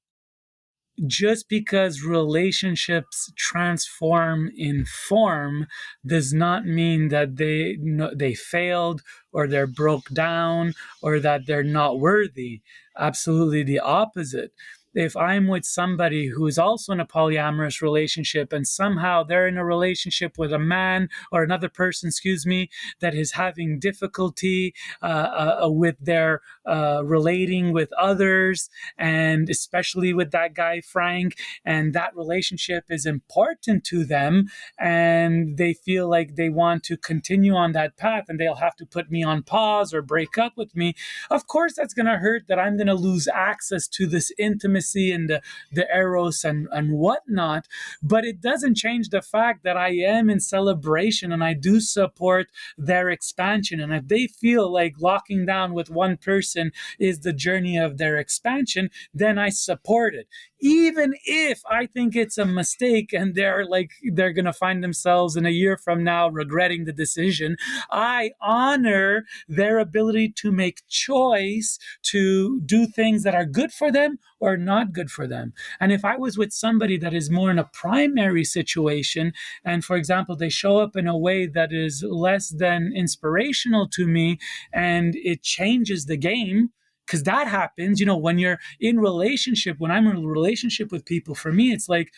just because relationships transform in form does not mean that they failed, or they're broke down, or that they're not worthy. Absolutely the opposite. If I'm with somebody who is also in a polyamorous relationship, and somehow they're in a relationship with a man or another person, excuse me, that is having difficulty with their relating with others, and especially with that guy Frank, and that relationship is important to them, and they feel like they want to continue on that path, and they'll have to put me on pause or break up with me. Of course that's going to hurt, that I'm going to lose access to this intimacy and the eros and whatnot. But it doesn't change the fact that I am in celebration and I do support their expansion. And if they feel like locking down with one person is the journey of their expansion, then I support it. Even if I think it's a mistake and they're going to find themselves in a year from now regretting the decision, I honor their ability to make choice to do things that are good for them or not good for them. And if I was with somebody that is more in a primary situation, and for example, they show up in a way that is less than inspirational to me, and it changes the game, because that happens, when you're in relationship, when I'm in a relationship with people, for me it's like,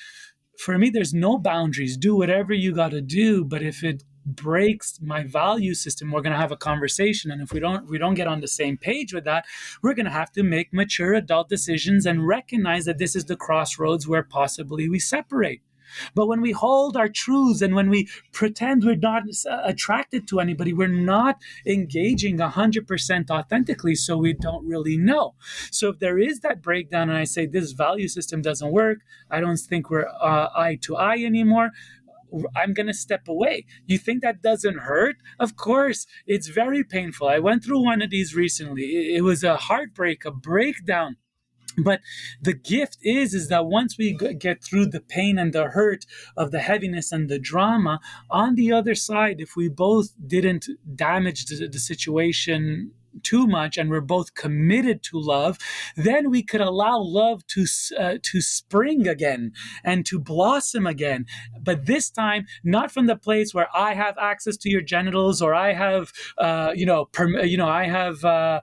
for me there's no boundaries. Do whatever you got to do, but if it breaks my value system, we're going to have a conversation, and if we don't get on the same page with that, we're going to have to make mature adult decisions and recognize that this is the crossroads where possibly we separate. But when we hold our truths and when we pretend we're not attracted to anybody, we're not engaging 100% authentically, so we don't really know. So if there is that breakdown and I say this value system doesn't work, I don't think we're eye to eye anymore, I'm going to step away. You think that doesn't hurt? Of course, it's very painful. I went through one of these recently. It was a heartbreak, a breakdown. But the gift is that once we get through the pain and the hurt of the heaviness and the drama, on the other side, if we both didn't damage the situation too much and we're both committed to love, then we could allow love to spring again and to blossom again. But this time, not from the place where I have access to your genitals, or I have I have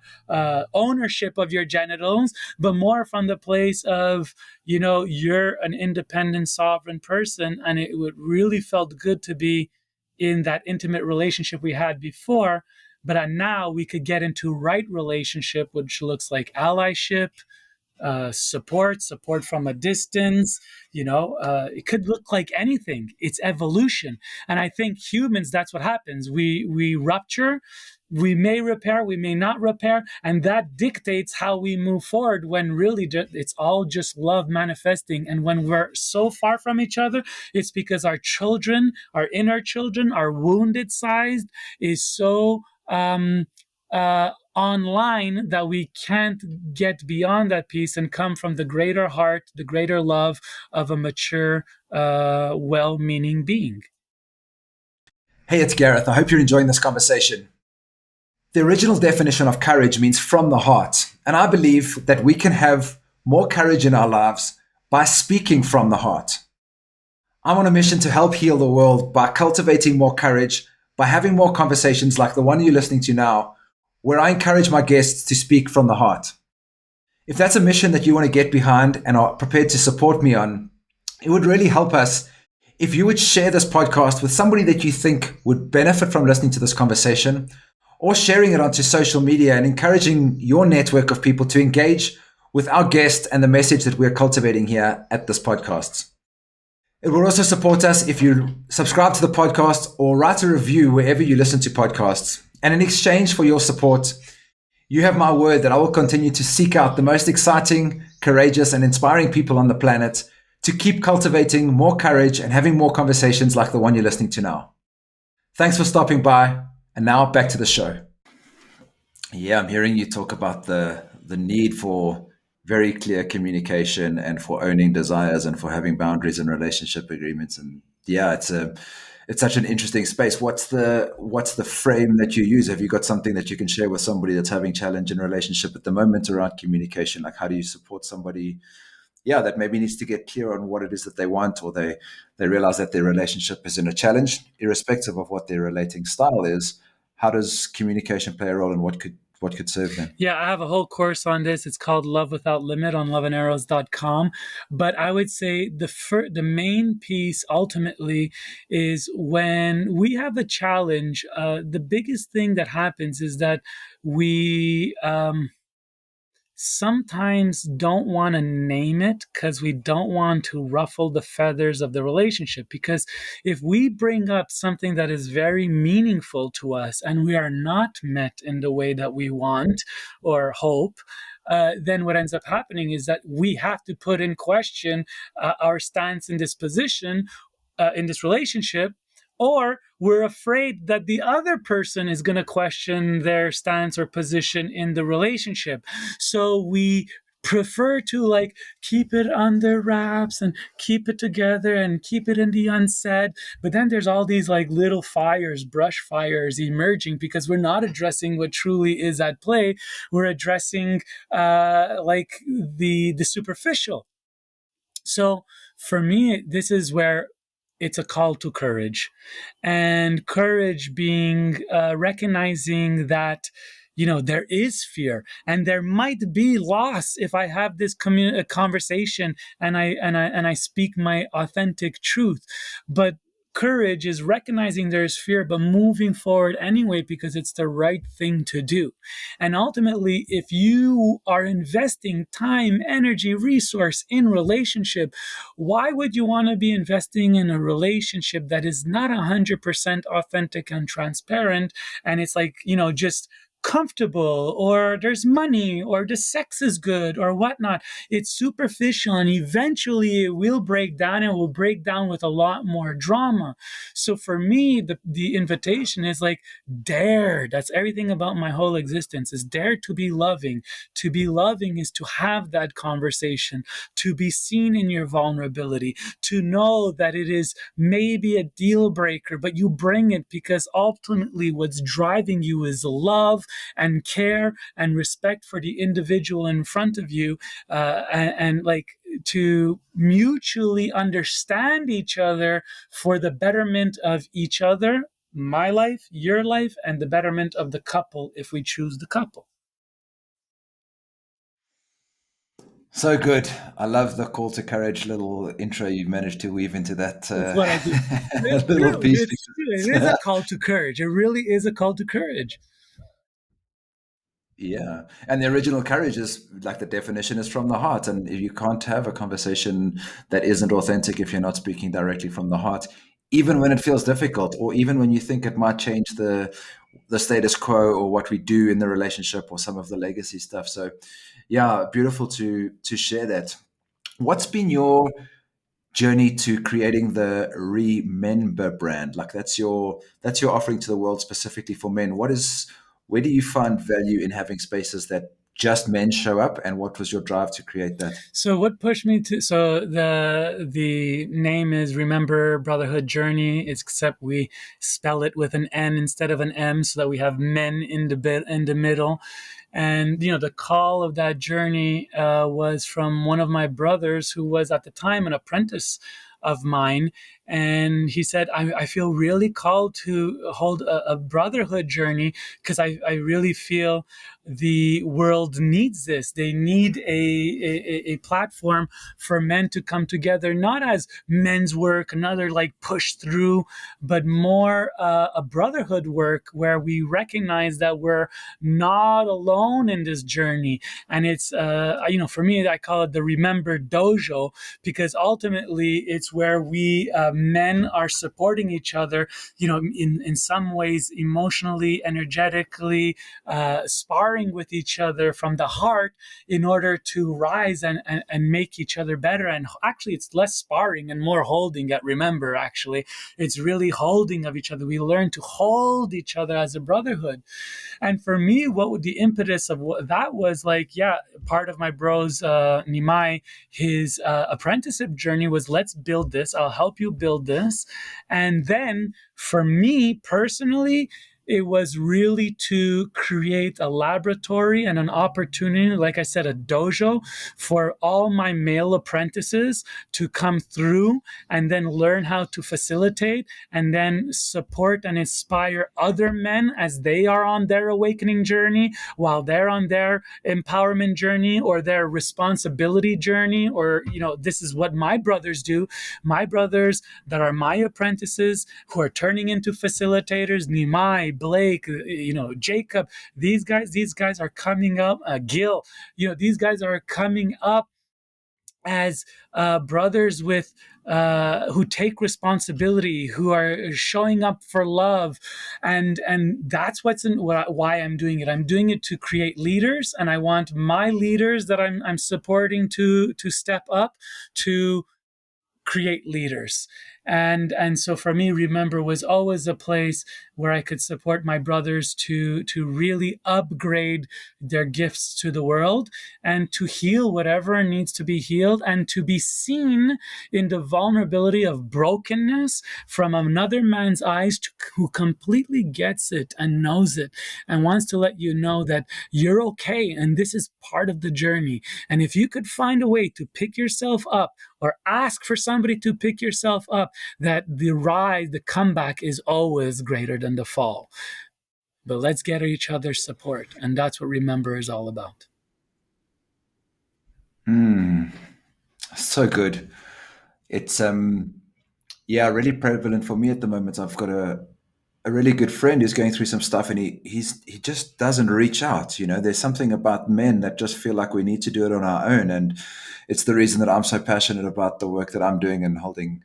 ownership of your genitals, but more from the place of, you're an independent, sovereign person, and it would really felt good to be in that intimate relationship we had before. But now we could get into right relationship, which looks like allyship, support from a distance. It could look like anything. It's evolution, and I think humans, that's what happens. We rupture. we may repair, we may not repair, and that dictates how we move forward, when really it's all just love manifesting. And when we're so far from each other, it's because our children, our inner children, our wounded side is so online that we can't get beyond that piece and come from the greater heart, the greater love of a mature, well-meaning being. Hey, it's Gareth. I hope you're enjoying this conversation. The original definition of courage means from the heart, and I believe that we can have more courage in our lives by speaking from the heart. I'm on a mission to help heal the world by cultivating more courage, by having more conversations like the one you're listening to now, where I encourage my guests to speak from the heart. If that's a mission that you want to get behind and are prepared to support me on, it would really help us if you would share this podcast with somebody that you think would benefit from listening to this conversation, or sharing it onto social media and encouraging your network of people to engage with our guest and the message that we're cultivating here at this podcast. It will also support us if you subscribe to the podcast or write a review wherever you listen to podcasts. And in exchange for your support, you have my word that I will continue to seek out the most exciting, courageous, and inspiring people on the planet to keep cultivating more courage and having more conversations like the one you're listening to now. Thanks for stopping by. And now back to the show. Yeah, I'm hearing you talk about the need for very clear communication and for owning desires and for having boundaries and relationship agreements. And yeah, it's such an interesting space. What's the frame that you use? Have you got something that you can share with somebody that's having challenge in relationship at the moment around communication? Like, how do you support somebody, yeah, that maybe needs to get clear on what it is that they want, or they realize that their relationship is in a challenge, irrespective of what their relating style is? How does communication play a role, and what could serve them? Yeah, I have a whole course on this. It's called Love Without Limit on loveandarrows.com. But I would say the main piece ultimately is when we have a challenge, the biggest thing that happens is that we sometimes don't want to name it because we don't want to ruffle the feathers of the relationship. Because if we bring up something that is very meaningful to us and we are not met in the way that we want or hope, then what ends up happening is that we have to put in question our stance in this position, in this relationship, or we're afraid that the other person is going to question their stance or position in the relationship. So we prefer to like keep it under wraps and keep it together and keep it in the unsaid. But then there's all these like little fires, brush fires emerging because we're not addressing what truly is at play. We're addressing like the superficial. So for me, this is where it's a call to courage, and courage being recognizing that there is fear and there might be loss if I have this conversation and I speak my authentic truth. But courage is recognizing there's fear but moving forward anyway because it's the right thing to do. And ultimately, if you are investing time, energy, resource in relationship, why would you want to be investing in a relationship that is not 100% authentic and transparent, and it's like, just comfortable, or there's money, or the sex is good, or whatnot? It's superficial, and eventually it will break down, and will break down with a lot more drama. So for me, the invitation is like, dare. That's everything about my whole existence, is dare to be loving. To be loving is to have that conversation, to be seen in your vulnerability, to know that it is maybe a deal breaker, but you bring it because ultimately what's driving you is love and care and respect for the individual in front of you, and like to mutually understand each other for the betterment of each other, my life, your life, and the betterment of the couple if we choose the couple. So good. I love the call to courage little intro you've managed to weave into that That's what I do. It's little true. piece. It's true. It is a call to courage. It really is a call to courage. Yeah. And the original courage is like the definition is from the heart. And you can't have a conversation that isn't authentic if you're not speaking directly from the heart, even when it feels difficult, or even when you think it might change the status quo or what we do in the relationship or some of the legacy stuff. So, yeah, beautiful to share that. What's been your journey to creating the Remember brand? Like that's your offering to the world specifically for men. Where do you find value in having spaces that just men show up, and what was your drive to create that? So what pushed me to so the name is Remember Brotherhood Journey, except we spell it with an N instead of an M so that we have men in the in the middle. And the call of that journey was from one of my brothers who was at the time an apprentice of mine. And he said, I feel really called to hold a brotherhood journey because I really feel the world needs this. They need a platform for men to come together, not as men's work, another like push through, but more a brotherhood work where we recognize that we're not alone in this journey. And it's, for me, I call it the Remember Dojo, because ultimately it's where we men are supporting each other, in some ways, emotionally, energetically, sparring with each other from the heart in order to rise and make each other better. And actually, it's less sparring and more holding at Remember, actually. It's really holding of each other. We learn to hold each other as a brotherhood. And for me, what would the impetus of what that was like, yeah, part of my bro's Nimai, his apprenticeship journey was, let's build this. I'll help you build this. And then for me personally, it was really to create a laboratory and an opportunity, like I said, a dojo for all my male apprentices to come through and then learn how to facilitate and then support and inspire other men as they are on their awakening journey, while they're on their empowerment journey or their responsibility journey. Or, this is what my brothers do. My brothers that are my apprentices who are turning into facilitators, Nimai, Blake, Jacob, these guys are coming up, Gil, these guys are coming up as brothers with who take responsibility, who are showing up for love, and that's why I'm doing it. I'm doing it to create leaders, and I want my leaders that I'm supporting to step up to create leaders. And so for me, Remember was always a place where I could support my brothers to really upgrade their gifts to the world and to heal whatever needs to be healed, and to be seen in the vulnerability of brokenness from another man's eyes who completely gets it and knows it and wants to let you know that you're okay and this is part of the journey. And if you could find a way to pick yourself up or ask for somebody to pick yourself up, that the rise, the comeback is always greater than the fall. But let's get each other's support. And that's what Remember is all about. Mm, so good. It's yeah, really prevalent for me at the moment. I've got a really good friend who's going through some stuff, and he just doesn't reach out. There's something about men that just feel like we need to do it on our own, and it's the reason that I'm so passionate about the work that I'm doing and holding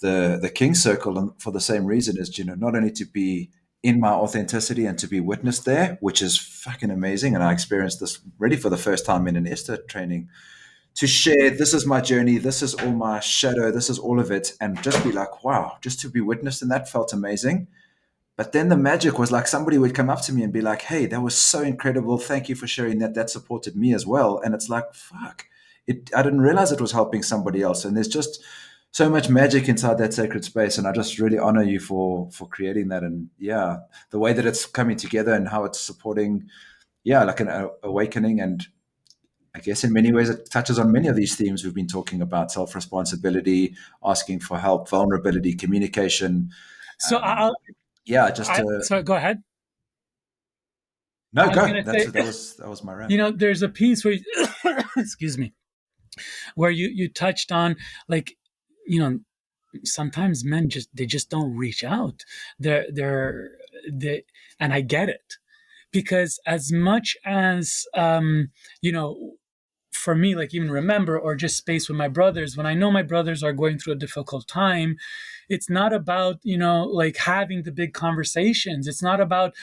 the King Circle, and for the same reason is not only to be in my authenticity and to be witnessed there, which is fucking amazing, and I experienced this really for the first time in an Esther training, to share this is my journey, this is all my shadow, this is all of it, and just be like, wow, just to be witnessed in that felt amazing. But then the magic was like somebody would come up to me and be like, hey, that was so incredible. Thank you for sharing that. That supported me as well. And it's like, fuck, I didn't realize it was helping somebody else. And there's just so much magic inside that sacred space. And I just really honor you for creating that. And yeah, the way that it's coming together and how it's supporting, yeah, like an awakening. And I guess in many ways it touches on many of these themes we've been talking about: self responsibility, asking for help, vulnerability, communication. So Um, yeah, just to sorry, go ahead. no I was go. going to say, That was my rant. there's a piece where, excuse me, where you touched on, like, you know, sometimes men just don't reach out. They, and I get it, because as much as, you know, for me, like even remember, or just space with my brothers, when I know my brothers are going through a difficult time, it's not about, like having the big conversations. It's not about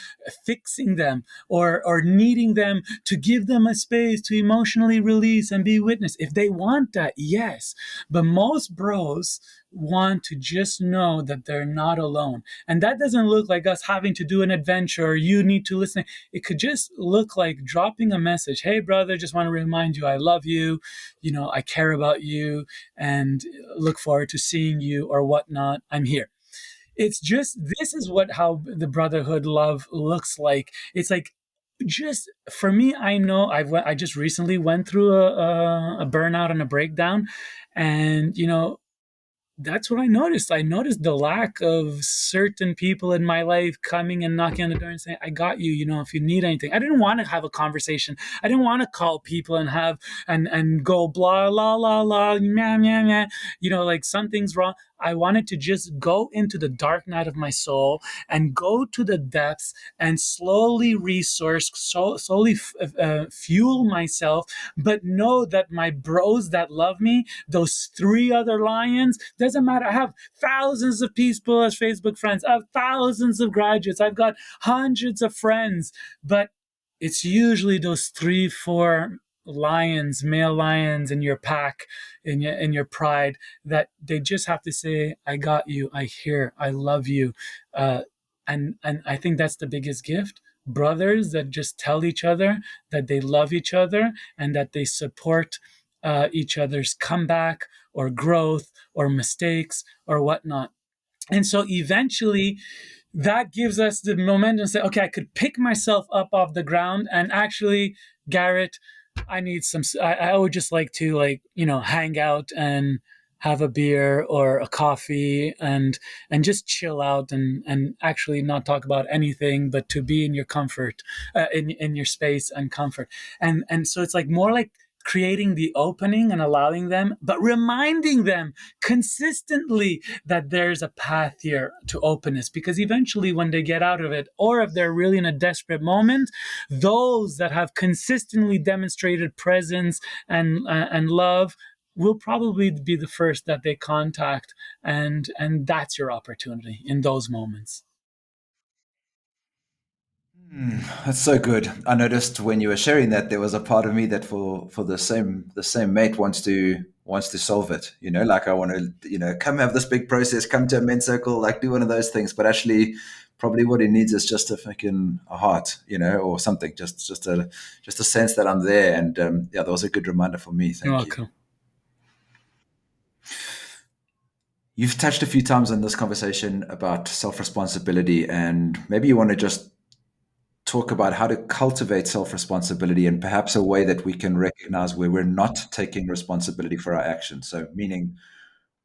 fixing them or needing them to give them a space to emotionally release and be witness. If they want that, yes. But most bros want to just know that they're not alone. And that doesn't look like us having to do an adventure, or you need to listen. It could just look like dropping a message. Hey, brother, just want to remind you I love you. I care about you and look forward to seeing you or whatnot. I'm here. It's just, this is what how the brotherhood love looks like. It's like, just for me, I know I just recently went through a burnout and a breakdown, and that's what I noticed. I noticed the lack of certain people in my life coming and knocking on the door and saying, I got you, if you need anything. I didn't want to have a conversation. I didn't want to call people and have and go blah la la la meh, meh, meh. Like something's wrong. I wanted to just go into the dark night of my soul and go to the depths and slowly resource, slowly fuel myself, but know that my bros that love me, those three other lions, doesn't matter. I have thousands of people as Facebook friends. I have thousands of graduates. I've got hundreds of friends, but it's usually those three, four lions, male lions in your pack, in your pride, that they just have to say, I got you, I hear, I love you. And I think that's the biggest gift. Brothers that just tell each other that they love each other and that they support each other's comeback or growth or mistakes or whatnot. And so eventually that gives us the momentum to say, okay, I could pick myself up off the ground and actually, Garrett, I would just like to, hang out and have a beer or a coffee and just chill out and actually not talk about anything, but to be in your comfort, in your space and comfort. And so it's like more like creating the opening and allowing them, but reminding them consistently that there's a path here to openness, because eventually when they get out of it, or if they're really in a desperate moment, those that have consistently demonstrated presence and love will probably be the first that they contact, and that's your opportunity in those moments. That's so good. I noticed when you were sharing that there was a part of me that for the same mate wants to solve it. Like I want to come have this big process, come to a men's circle, like do one of those things. But actually, probably what he needs is just a heart, or something. Just a sense that I'm there. And yeah, that was a good reminder for me. You're Thank you. welcome. You've touched a few times in this conversation about self responsibility, and maybe you want to just talk about how to cultivate self responsibility and perhaps a way that we can recognize where we're not taking responsibility for our actions. So, meaning,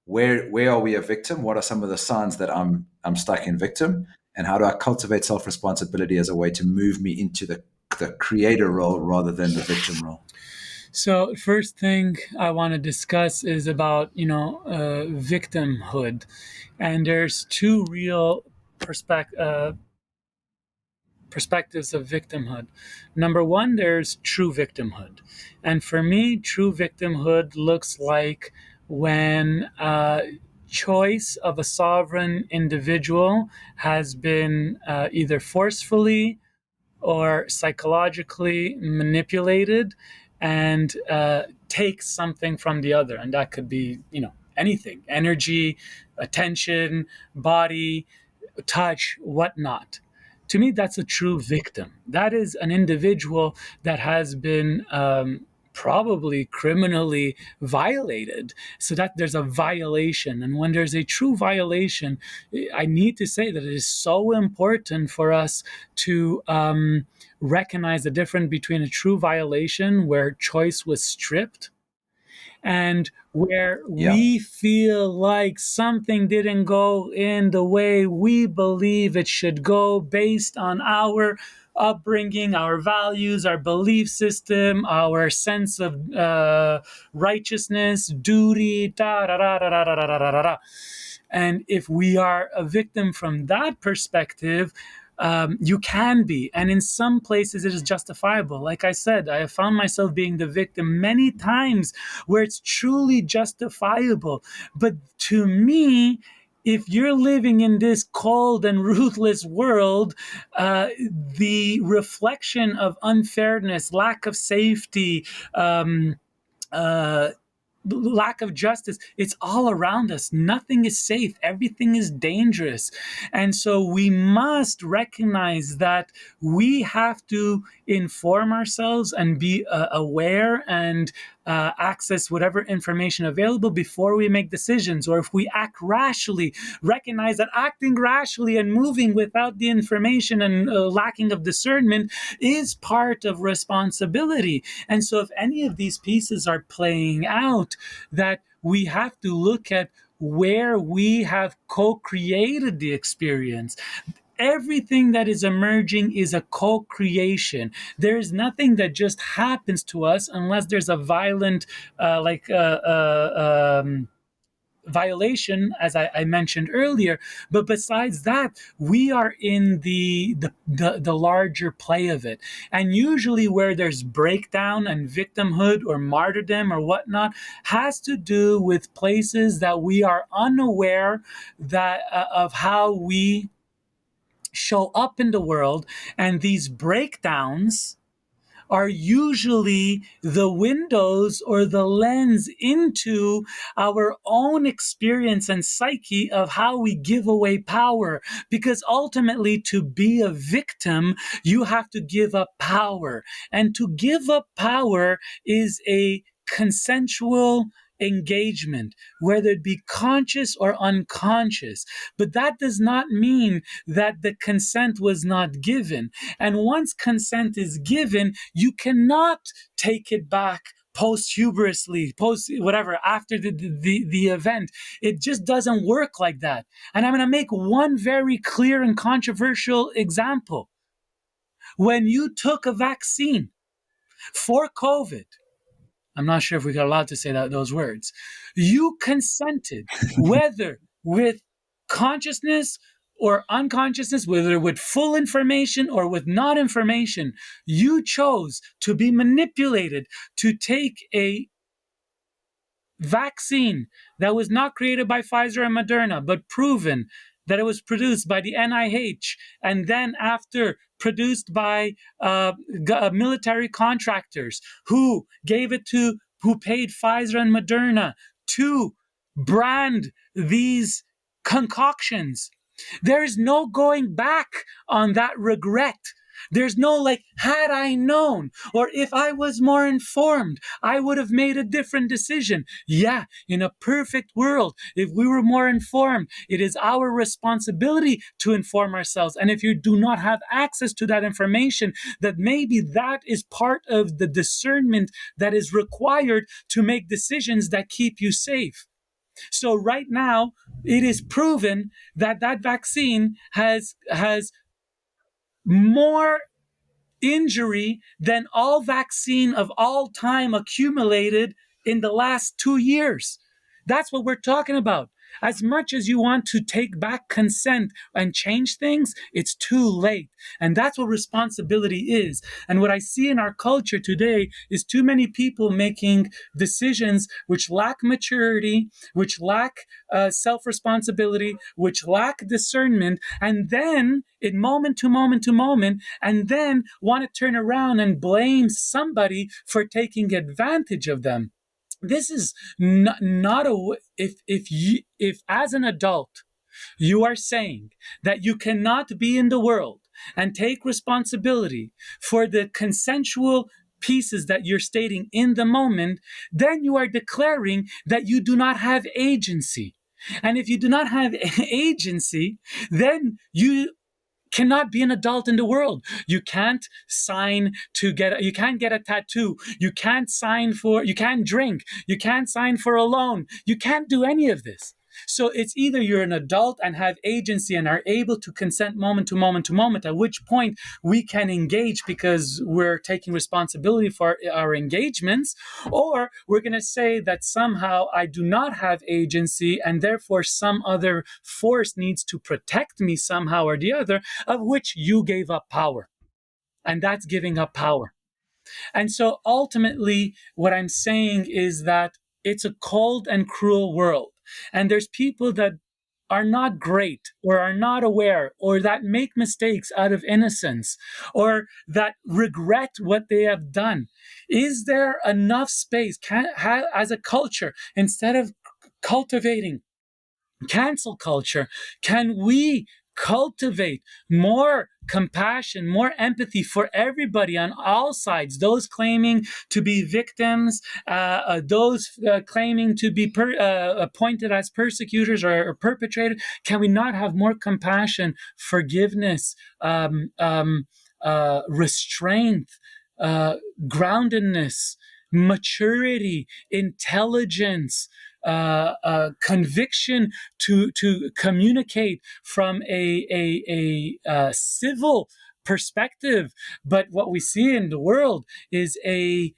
where are we a victim? What are some of the signs that I'm stuck in victim? And how do I cultivate self responsibility as a way to move me into the creator role rather than the victim role? So first thing I want to discuss is about victimhood, and there's two real perspectives of victimhood. Number one, there's true victimhood. And for me, true victimhood looks like when choice of a sovereign individual has been either forcefully or psychologically manipulated and takes something from the other. And that could be, anything: energy, attention, body, touch, whatnot. To me, that's a true victim. That is an individual that has been probably criminally violated, so that there's a violation. And when there's a true violation, I need to say that it is so important for us to recognize the difference between a true violation where choice was stripped and where Yeah. we feel like something didn't go in the way we believe it should go based on our upbringing, our values, our belief system, our sense of righteousness, duty, da da da da da da da da da. And if we are a victim from that perspective, you can be. And in some places, it is justifiable. Like I said, I have found myself being the victim many times where it's truly justifiable. But to me, if you're living in this cold and ruthless world, the reflection of unfairness, lack of safety, uh, lack of justice, it's all around us. Nothing is safe, everything is dangerous. And so we must recognize that we have to inform ourselves and be aware and access whatever information available before we make decisions. Or if we act rashly, recognize that acting rashly and moving without the information and lacking of discernment is part of responsibility. And so if any of these pieces are playing out, that we have to look at where we have co-created the experience. Everything that is emerging is a co-creation. There is nothing that just happens to us unless there's a violent, violation, as I mentioned earlier. But besides that, we are in the larger play of it. And usually where there's breakdown and victimhood or martyrdom or whatnot has to do with places that we are unaware that of how we show up in the world. And these breakdowns are usually the windows or the lens into our own experience and psyche of how we give away power. Because ultimately, to be a victim, you have to give up power. And to give up power is a consensual engagement, whether it be conscious or unconscious. But that does not mean that the consent was not given. And once consent is given, you cannot take it back posthuberously, whatever, after the event. It just doesn't work like that. And I'm going to make one very clear and controversial example. When you took a vaccine for COVID, I'm not sure if we got allowed to say those words. You consented, whether with consciousness or unconsciousness, whether with full information or with not information. You chose to be manipulated to take a vaccine that was not created by Pfizer and Moderna, but proven that it was produced by the NIH and then after produced by military contractors who paid Pfizer and Moderna to brand these concoctions. There is no going back on that regret. There's no like, had I known, or if I was more informed, I would have made a different decision. Yeah, in a perfect world, if we were more informed, it is our responsibility to inform ourselves. And if you do not have access to that information, that maybe that is part of the discernment that is required to make decisions that keep you safe. So right now, it is proven that that vaccine has more injury than all vaccine of all time accumulated in the last 2 years. That's what we're talking about. As much as you want to take back consent and change things, it's too late. And that's what responsibility is. And what I see in our culture today is too many people making decisions which lack maturity, which lack self-responsibility, which lack discernment, and then in moment to moment to moment, and then want to turn around and blame somebody for taking advantage of them. This is not a, if as an adult you are saying that you cannot be in the world and take responsibility for the consensual pieces that you're stating in the moment, then you are declaring that you do not have agency. And if you do not have agency, then you cannot be an adult in the world. You can't you can't get a tattoo. You can't drink. You can't sign for a loan. You can't do any of this. So it's either you're an adult and have agency and are able to consent moment to moment to moment, at which point we can engage because we're taking responsibility for our engagements, or we're going to say that somehow I do not have agency and therefore some other force needs to protect me somehow or the other, of which you gave up power. And that's giving up power. And so ultimately, what I'm saying is that it's a cold and cruel world. And there's people that are not great or are not aware or that make mistakes out of innocence or that regret what they have done. Is there enough space as a culture, instead of cultivating cancel culture, can we cultivate more compassion, more empathy for everybody on all sides, those claiming to be victims, those claiming to be appointed as persecutors or perpetrators? Can we not have more compassion, forgiveness, restraint, uh, groundedness, maturity, intelligence, conviction to communicate from a civil perspective? But what we see in the world is a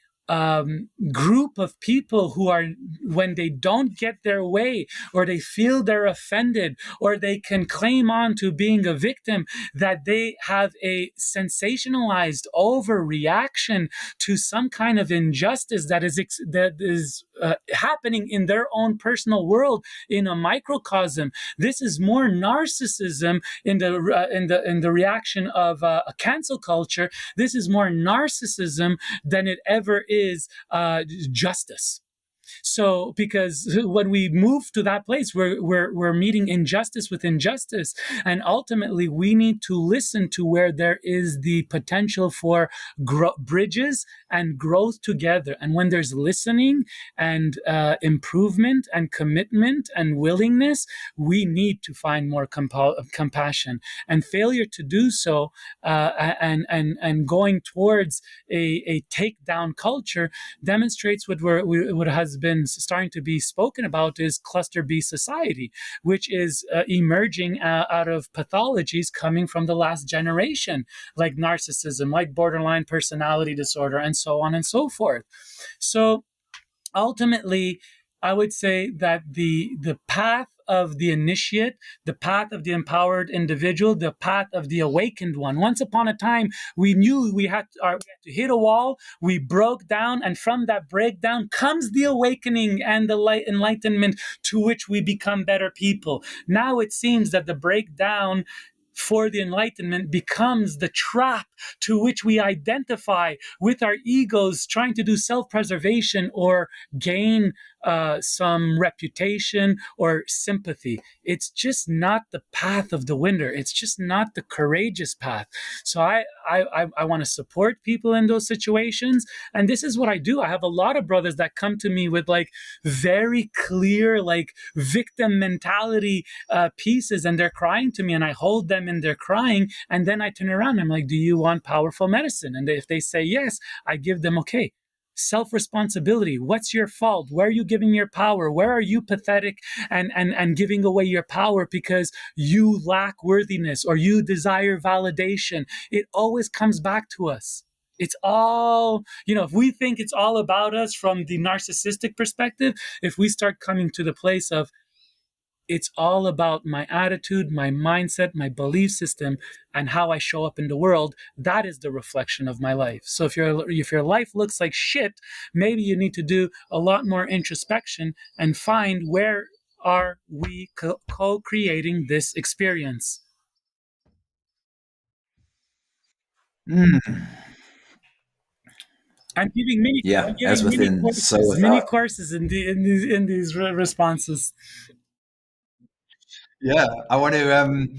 group of people who are, when they don't get their way or they feel they're offended or they can claim on to being a victim, that they have a sensationalized overreaction to some kind of injustice that is happening in their own personal world in a microcosm. This is more narcissism in the reaction of a cancel culture. This is more narcissism than it ever is justice. So, because when we move to that place, we're meeting injustice with injustice. And ultimately, we need to listen to where there is the potential for bridges and growth together. And when there's listening and improvement and commitment and willingness, we need to find more compassion. And failure to do so, and going towards a takedown culture, demonstrates what has been starting to be spoken about is cluster B society, which is emerging out of pathologies coming from the last generation, like narcissism, like borderline personality disorder, and so on and so forth. So ultimately, I would say that the path of the initiate, the path of the empowered individual, the path of the awakened one. Once upon a time, we knew we had to hit a wall. We broke down, and from that breakdown comes the awakening and the light enlightenment to which we become better people. Now it seems that the breakdown for the enlightenment becomes the trap to which we identify with our egos, trying to do self-preservation or gain some reputation or sympathy. It's just not the path of the winner. It's just not the courageous path. So I want to support people in those situations, and this is what I do. I have a lot of brothers that come to me with like very clear like victim mentality pieces, and they're crying to me, and I hold them in their crying, and then I turn around. I'm like, "Do you want powerful medicine?" And if they say yes, I give them, okay, self responsibility. What's your fault? Where are you giving your power? Where are you pathetic and giving away your power because you lack worthiness or you desire validation? It always comes back to us. It's all, if we think it's all about us from the narcissistic perspective, if we start coming to the place of it's all about my attitude, my mindset, my belief system, and how I show up in the world, that is the reflection of my life. So if your life looks like shit, maybe you need to do a lot more introspection and find where are we co-creating this experience. Mm. I'm Yeah, as giving within, so mini without. courses in these responses. Yeah, I want to.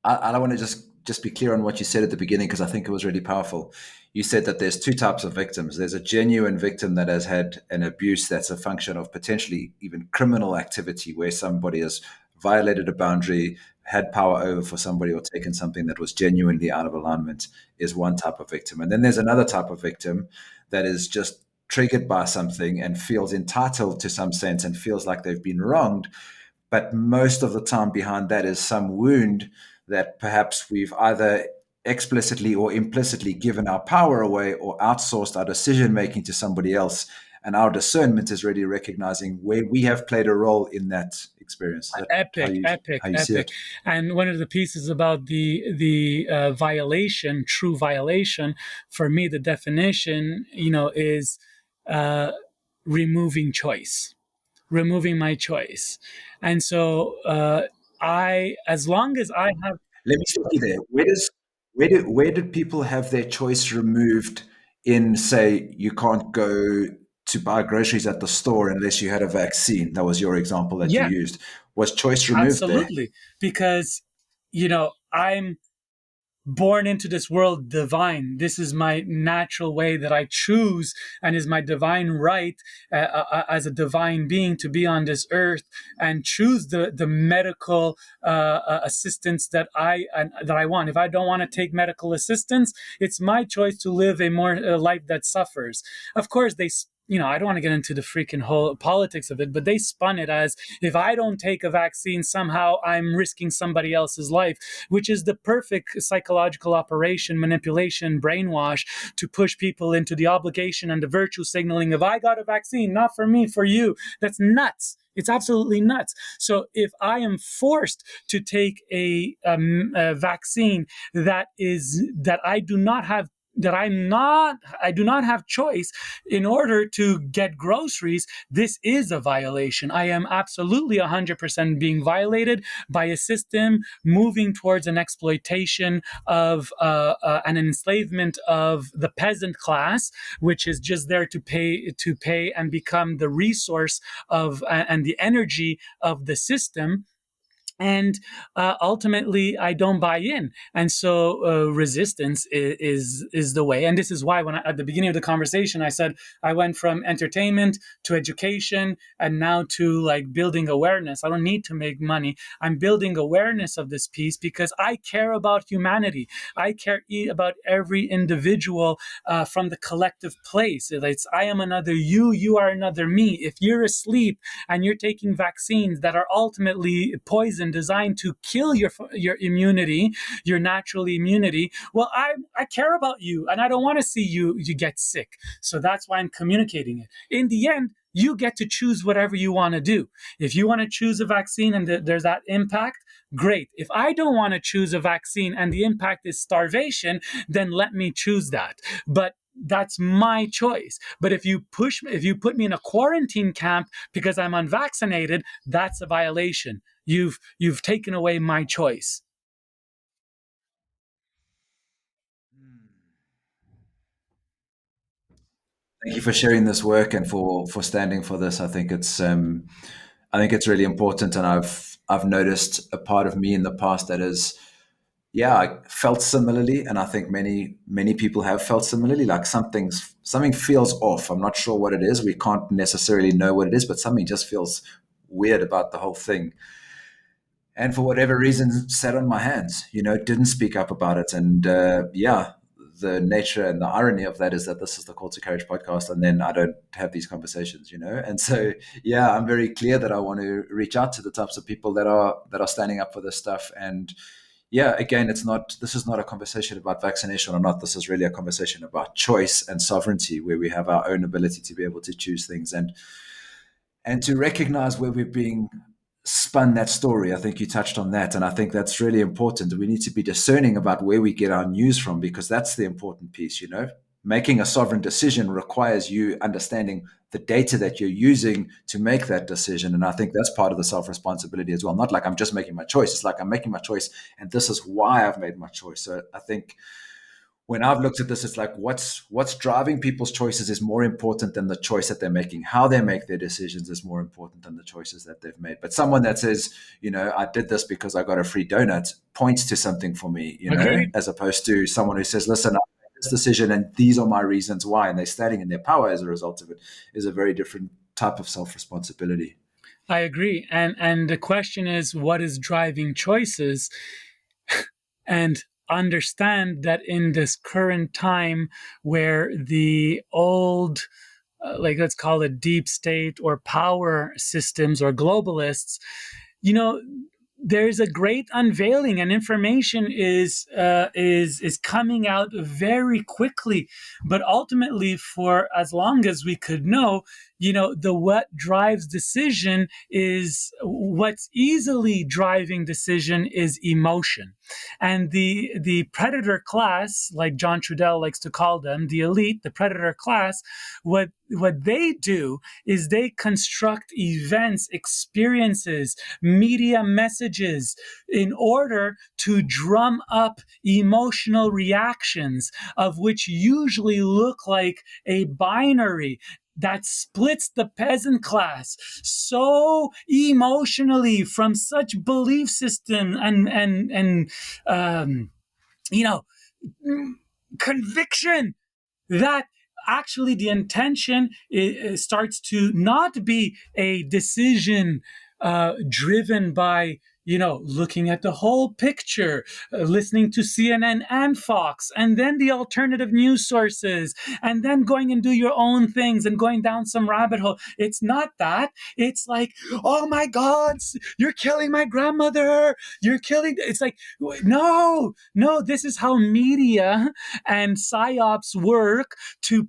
I want to just be clear on what you said at the beginning because I think it was really powerful. You said that there's two types of victims. There's a genuine victim that has had an abuse that's a function of potentially even criminal activity, where somebody has violated a boundary, had power over for somebody, or taken something that was genuinely out of alignment. Is one type of victim, and then there's another type of victim that is just triggered by something and feels entitled to some sense and feels like they've been wronged, But most of the time behind that is some wound that perhaps we've either explicitly or implicitly given our power away or outsourced our decision making to somebody else. And our discernment is really recognizing where we have played a role in that experience. Is that Epic, epic, how you see epic. it? And one of the pieces about the violation, true violation, for me, the definition, is uh, removing choice, removing my choice. And so as long as I have, Let me stop you there. Where did people have their choice removed in, say, you can't go to buy groceries at the store unless you had a vaccine? That was your example that you yeah, used. Was choice removed there? absolutely, because I'm born into this world divine. This is my natural way that I choose, and is my divine right as a divine being to be on this earth and choose the medical assistance that I want. If I don't want to take medical assistance, it's my choice to live a more life that suffers. Of course, I don't want to get into the freaking whole politics of it, but they spun it as if I don't take a vaccine, somehow I'm risking somebody else's life, which is the perfect psychological operation, manipulation, brainwash to push people into the obligation and the virtue signaling of I got a vaccine, not for me, for you. That's nuts. It's absolutely nuts. So if I am forced to take a vaccine that I do not have, I do not have choice in order to get groceries, this is a violation. I am absolutely 100% being violated by a system moving towards an exploitation of an enslavement of the peasant class, which is just there to pay and become the resource of and the energy of the system. And ultimately I don't buy in, and so resistance is the way. And this is why at the beginning of the conversation I said I went from entertainment to education and now to like building awareness. I don't need to make money. I'm building awareness of this piece because I care about humanity. I care about every individual from the collective place. It's I am another you, you are another me. If you're asleep and you're taking vaccines that are ultimately poison designed to kill your immunity, your natural immunity, well, I care about you and I don't want to see you get sick. So that's why I'm communicating it. In the end, you get to choose whatever you want to do. If you want to choose a vaccine and there's that impact, great. If I don't want to choose a vaccine and the impact is starvation, then let me choose that. But that's my choice. But if you put me in a quarantine camp because I'm unvaccinated, that's a violation. You've taken away my choice. Thank you for sharing this work and for standing for this. I think it's really important, and I've noticed a part of me in the past that is, yeah, I felt similarly, and I think many people have felt similarly. Like something feels off. I'm not sure what it is. We can't necessarily know what it is, but something just feels weird about the whole thing. And for whatever reason, sat on my hands. Didn't speak up about it. And yeah, the nature and the irony of that is that this is the Call to Courage podcast, and then I don't have these conversations. And so yeah, I'm very clear that I want to reach out to the types of people that are standing up for this stuff. And yeah, again, this is not a conversation about vaccination or not. This is really a conversation about choice and sovereignty, where we have our own ability to be able to choose things and to recognize where we're being spun that story. I think you touched on that. And I think that's really important. We need to be discerning about where we get our news from, because that's the important piece. Making a sovereign decision requires you understanding the data that you're using to make that decision. And I think that's part of the self responsibility as well. Not like I'm just making my choice. It's like I'm making my choice, and this is why I've made my choice. So I think when I've looked at this, it's like what's driving people's choices is more important than the choice that they're making. How they make their decisions is more important than the choices that they've made. But someone that says, I did this because I got a free donut, points to something for me, Agreed. as opposed to someone who says, listen, I made this decision and these are my reasons why, and they're standing in their power as a result of it, is a very different type of self-responsibility. I agree. And the question is, what is driving choices? And understand that in this current time where the old, like let's call it deep state or power systems or globalists, you know, there's a great unveiling, and information is coming out very quickly. But ultimately, for as long as we could know, the what drives decision is what's easily driving decision is emotion. And the predator class, like John Trudell likes to call them, the elite, the predator class, what they do is they construct events, experiences, media messages in order to drum up emotional reactions, of which usually look like a binary that splits the peasant class so emotionally from such belief system and you know conviction, that actually the intention starts to not be a decision driven by looking at the whole picture, listening to CNN and Fox, and then the alternative news sources, and then going and do your own things and going down some rabbit hole. It's not that. It's like, oh my God, you're killing my grandmother. You're killing. It's like, no, this is how media and psyops work to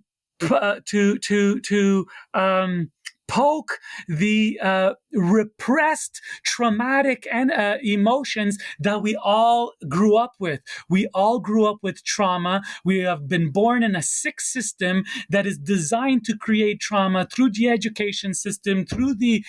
poke the repressed traumatic and emotions that we all grew up with. We all grew up with trauma. We have been born in a sick system that is designed to create trauma through the education system, through the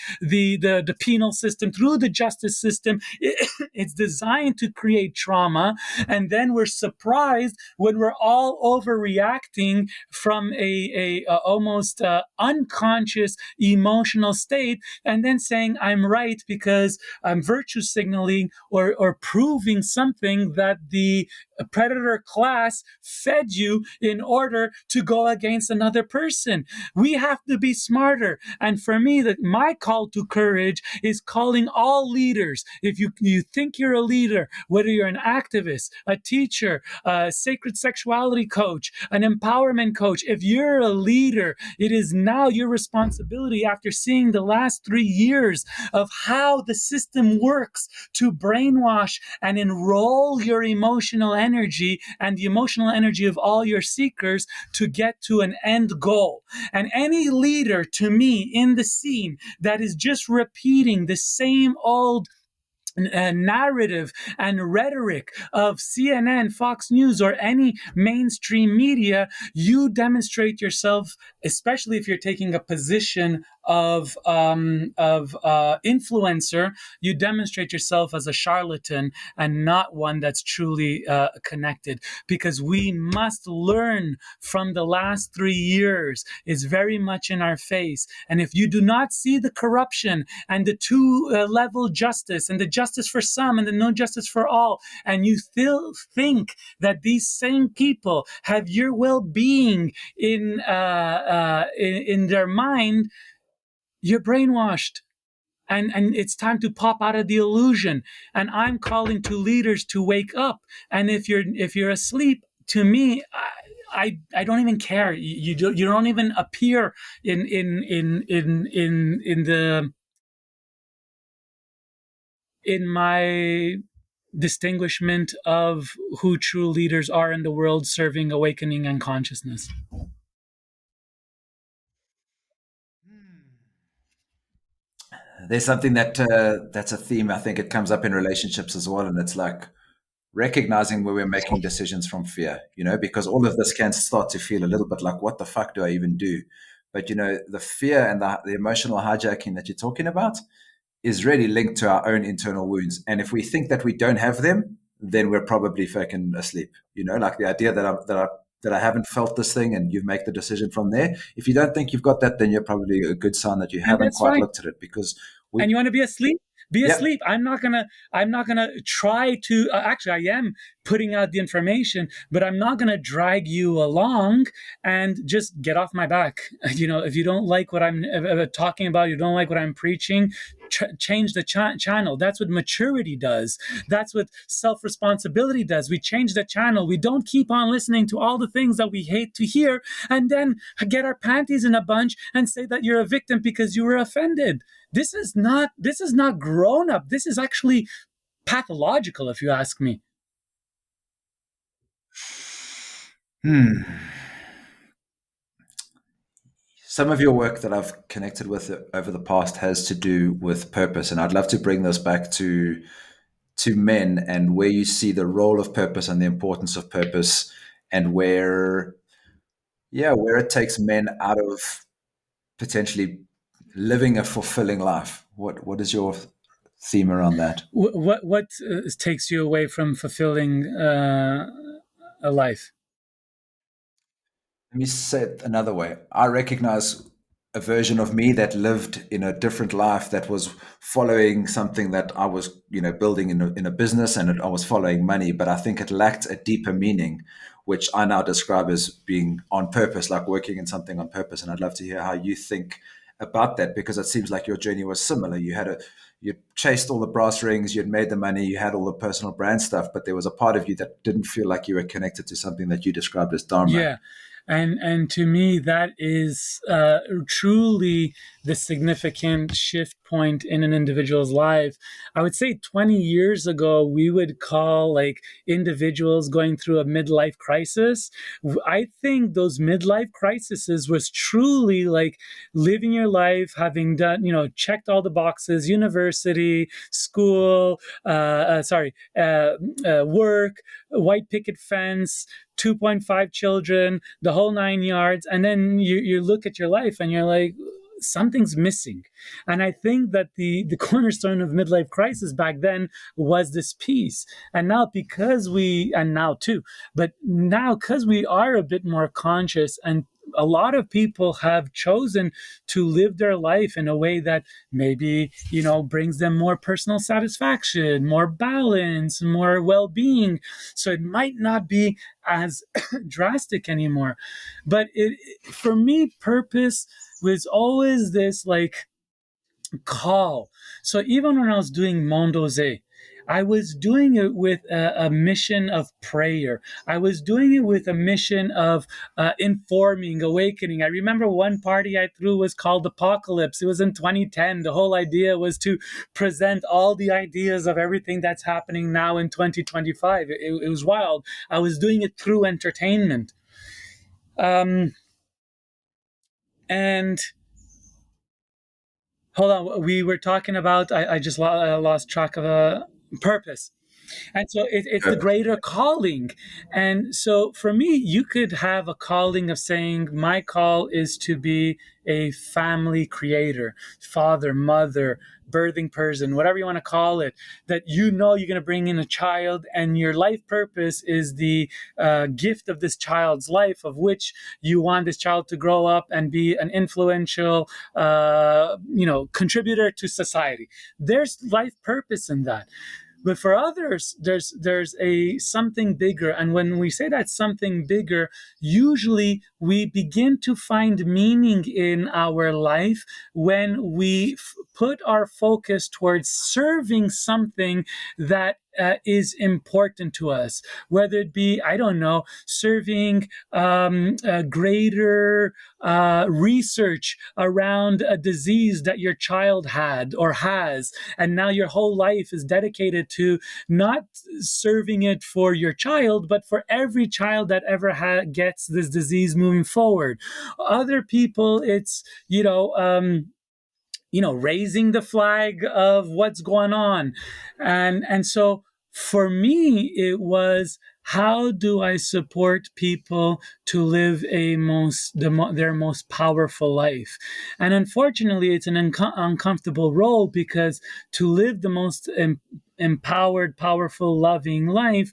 penal system, through the justice system. It's designed to create trauma, and then we're surprised when we're all overreacting from a almost unconscious emotional state, and then saying I'm right because I'm virtue signaling or proving something that the predator class fed you in order to go against another person. We have to be smarter. And for me, my call to courage is calling all leaders. If you think you're a leader, whether you're an activist, a teacher, a sacred sexuality coach, an empowerment coach, if you're a leader, it is now your responsibility, after seeing the last 3 years of how the system works to brainwash and enroll your emotional energy and the emotional energy of all your seekers to get to an end goal. And any leader, to me, in the scene that is just repeating the same old narrative and rhetoric of CNN, Fox News, or any mainstream media, you demonstrate yourself, especially if you're taking a position of influencer, you demonstrate yourself as a charlatan and not one that's truly connected. Because we must learn from the last 3 years. It's very much in our face. And if you do not see the corruption and the two-level justice and the justice for some and the no justice for all, and you still think that these same people have your well-being in their mind, you're brainwashed. And it's time to pop out of the illusion. And I'm calling to leaders to wake up. And if you're asleep, to me, I don't even care. You don't even appear in the in my distinguishment of who true leaders are in the world, serving awakening and consciousness. There's something that's a theme. I think it comes up in relationships as well, and it's like recognizing where we're making decisions from fear. Because all of this can start to feel a little bit like, what the fuck do I even do? But the fear and the emotional hijacking that you're talking about is really linked to our own internal wounds. And if we think that we don't have them, then we're probably fucking asleep. Like the idea that I haven't felt this thing, and you make the decision from there. If you don't think you've got that, then you're probably a good sign that you And haven't that's quite fine. looked at it. Because And you want to be asleep? Be yeah, asleep. I'm not gonna try to. Actually, I am putting out the information, but I'm not gonna drag you along and just get off my back. If you don't like what I'm talking about, you don't like what I'm preaching, change the channel. That's what maturity does. That's what self-responsibility does. We change the channel. We don't keep on listening to all the things that we hate to hear and then get our panties in a bunch and say that you're a victim because you were offended. This is not grown up. This is actually pathological, if you ask me. Hmm. Some of your work that I've connected with over the past has to do with purpose, and I'd love to bring this back to men and where you see the role of purpose and the importance of purpose, and where, yeah, where it takes men out of potentially living a fulfilling life. What is your theme around that? What takes you away from fulfilling a life? Let me say it another way. I recognize a version of me that lived in a different life, that was following something that I was, building in a business, and I was following money, but I think it lacked a deeper meaning, which I now describe as being on purpose, like working in something on purpose. And I'd love to hear how you think about that, because it seems like your journey was similar. You chased all the brass rings, you'd made the money, you had all the personal brand stuff, but there was a part of you that didn't feel like you were connected to something that you described as dharma. Yeah, and to me that is truly the significant shift point in an individual's life. I would say 20 years ago we would call like individuals going through a midlife crisis. I think those midlife crises was truly like living your life, having done, checked all the boxes: university, school, work, white picket fence, 2.5 children, the whole 9 yards. And then you look at your life and you're like, something's missing. And I think that the cornerstone of midlife crisis back then was this piece. And now, and now too, but now because we are a bit more conscious, and a lot of people have chosen to live their life in a way that maybe, brings them more personal satisfaction, more balance, more well-being. So it might not be as drastic anymore. But for me, purpose was always this like call. So even when I was doing Mondeose, I was doing it with a mission of prayer. I was doing it with a mission of informing, awakening. I remember one party I threw was called Apocalypse. It was in 2010. The whole idea was to present all the ideas of everything that's happening now in 2025. It was wild. I was doing it through entertainment. Um, and hold on, we were talking about, I just lost track of a purpose. And so it's the greater calling. And so for me, you could have a calling of saying, my call is to be a family creator, father, mother, birthing person, whatever you want to call it, that you're going to bring in a child, and your life purpose is the gift of this child's life, of which you want this child to grow up and be an influential, contributor to society. There's life purpose in that. But for others, there's a something bigger. And when we say that something bigger, usually we begin to find meaning in our life when we put our focus towards serving something that is important to us, whether it be, I don't know, serving greater research around a disease that your child had or has, and now your whole life is dedicated to not serving it for your child, but for every child that ever gets this disease moving forward. Other people, it's, raising the flag of what's going on. And so for me, it was, how do I support people to live their most powerful life? And unfortunately, it's an uncomfortable role, because to live the most empowered, powerful, loving life,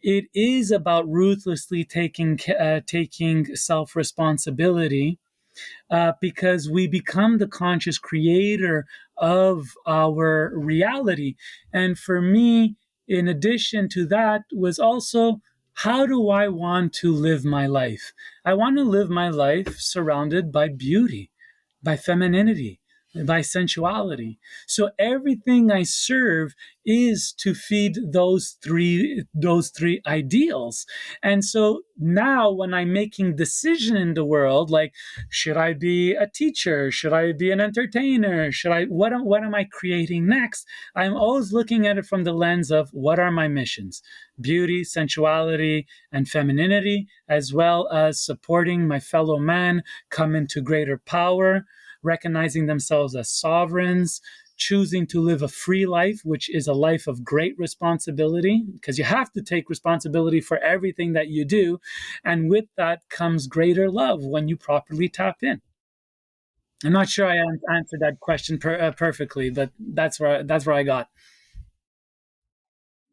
it is about ruthlessly taking self-responsibility, because we become the conscious creator of our reality. And for me, in addition to that, was also, how do I want to live my life? I want to live my life surrounded by beauty, by femininity, by sensuality. So everything I serve is to feed those three ideals. And so now when I'm making decision in the world, like, should I be a teacher? Should I be an entertainer? What am I creating next? I'm always looking at it from the lens of what are my missions? Beauty, sensuality, and femininity, as well as supporting my fellow man come into greater power, recognizing themselves as sovereigns, choosing to live a free life, which is a life of great responsibility, because you have to take responsibility for everything that you do. And with that comes greater love when you properly tap in. I'm not sure I answered that question perfectly, but that's where I got.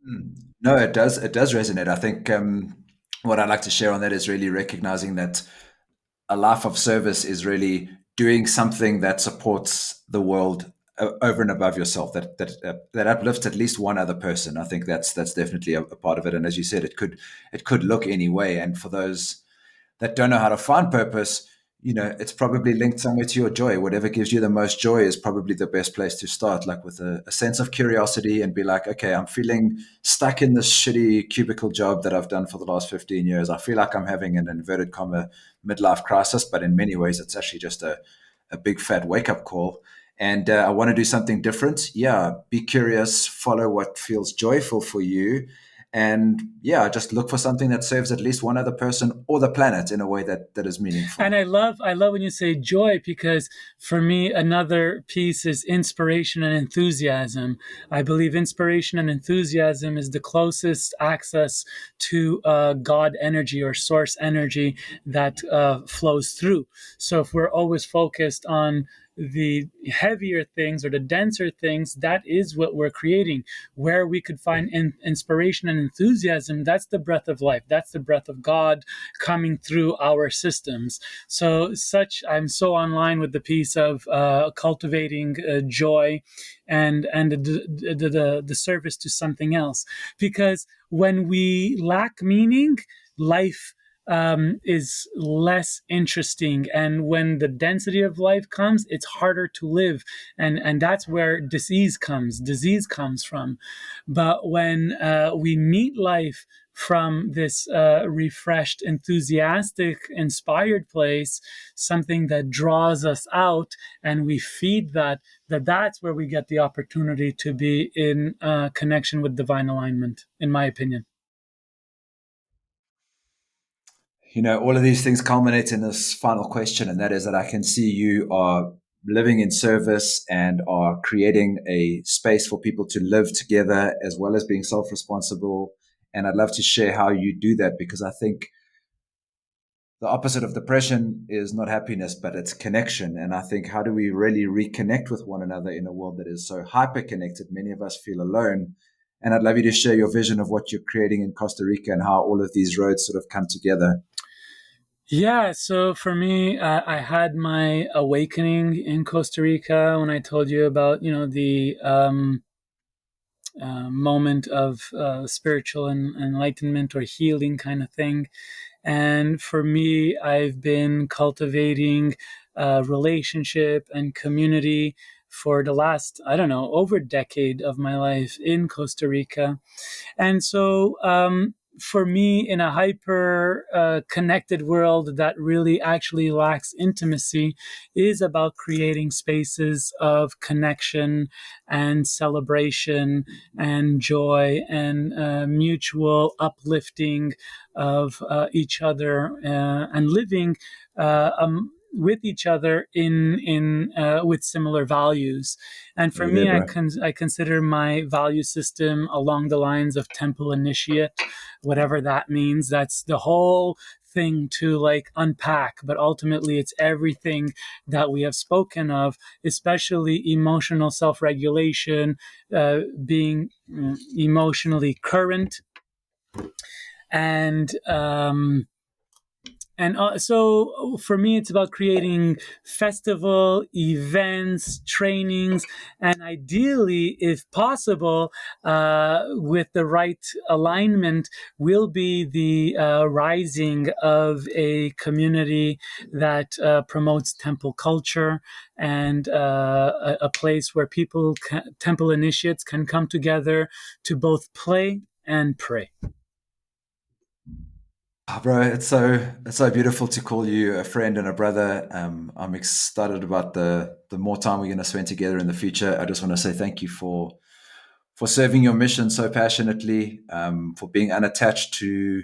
Mm. No, it does resonate. I think what I'd like to share on that is really recognizing that a life of service is really doing something that supports the world over and above yourself, that uplifts at least one other person. I think that's definitely a part of it. And as you said, it could look any way. And for those that don't know how to find purpose, it's probably linked somewhere to your joy. Whatever gives you the most joy is probably the best place to start, like with a sense of curiosity and be like, okay, I'm feeling stuck in this shitty cubicle job that I've done for the last 15 years. I feel like I'm having an inverted comma midlife crisis, but in many ways, it's actually just a big fat wake up call. And I want to do something different. Yeah, be curious, follow what feels joyful for you, and yeah, just look for something that serves at least one other person or the planet in a way that is And meaningful. I love when you say joy, because for me another piece is inspiration and enthusiasm. I believe inspiration and enthusiasm is the closest access to God energy or source energy that flows through. So if we're always focused on the heavier things or the denser things, that is what we're creating. Where we could find inspiration and enthusiasm, that's the breath of life, that's the breath of God coming through our systems. So I'm so online with the piece of cultivating joy and the service to something else, because when we lack meaning, life is less interesting, and when the density of life comes, it's harder to live, and that's where disease comes from. But when we meet life from this refreshed, enthusiastic, inspired place, something that draws us out, and we feed that's where we get the opportunity to be in connection with divine alignment, in my opinion. All of these things culminate in this final question, and that is that I can see you are living in service and are creating a space for people to live together as well as being self responsible. And I'd love to share how you do that, because I think the opposite of depression is not happiness, but it's connection. And I think, how do we really reconnect with one another in a world that is so hyper connected? Many of us feel alone. And I'd love you to share your vision of what you're creating in Costa Rica and how all of these roads sort of come together. Yeah, so for me, I had my awakening in Costa Rica when I told you about, the moment of spiritual enlightenment or healing kind of thing. And for me, I've been cultivating relationship and community for the last, I don't know, over a decade of my life in Costa Rica. And so, for me, in a hyper connected world that really actually lacks intimacy, is about creating spaces of connection and celebration and joy and mutual uplifting of each other, and living with each other in with similar values. And for Are you there, me, bro? I consider my value system along the lines of temple initiate, whatever that means. That's the whole thing to like unpack, but ultimately it's everything that we have spoken of, especially emotional self-regulation, being emotionally current, and And so for me, it's about creating festival events, trainings, and ideally, if possible, with the right alignment, will be the rising of a community that promotes temple culture and a place where temple initiates can come together to both play and pray. Bro, it's so beautiful to call you a friend and a brother. I'm excited about the more time we're going to spend together in the future. I just want to say thank you for serving your mission so passionately, for being unattached to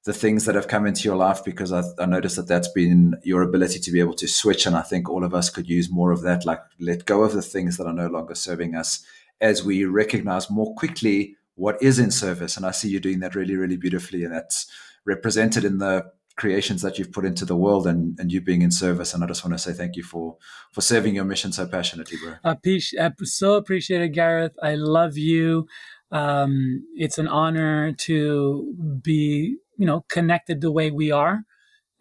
the things that have come into your life, because I noticed that that's been your ability to be able to switch. And I think all of us could use more of that, like let go of the things that are no longer serving us as we recognize more quickly what is in service. And I see you doing that really, really beautifully. And that's represented in the creations that you've put into the world, and you being in service. And I just want to say thank you for serving your mission so passionately, bro. So appreciated, Gareth. I love you. It's an honor to be, connected the way we are.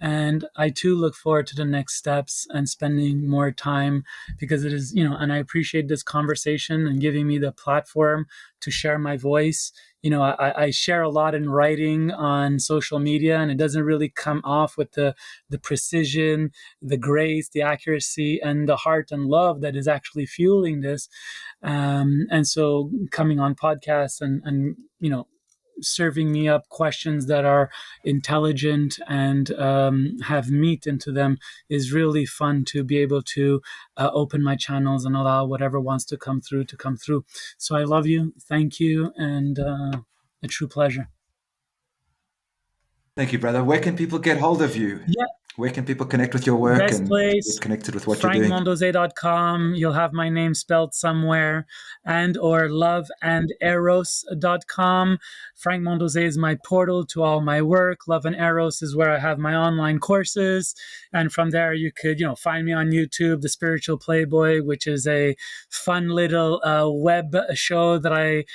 And I too look forward to the next steps and spending more time, because it is, and I appreciate this conversation and giving me the platform to share my voice. I share a lot in writing on social media, and it doesn't really come off with the precision, the grace, the accuracy, and the heart and love that is actually fueling this. And so coming on podcasts and serving me up questions that are intelligent and have meat into them is really fun to be able to open my channels and allow whatever wants to come through to come through. So I love you. Thank you. And a true pleasure. Thank you, brother. Where can people get hold of you? Yeah. Where can people connect with your work Best and get place, connected with what you're doing? frankmondeose.com. You'll have my name spelled somewhere, and or loveanderos.com. Frank Mondeose is my portal to all my work. Love and Eros is where I have my online courses. And from there, you could, find me on YouTube, The Spiritual Playboy, which is a fun little web show that I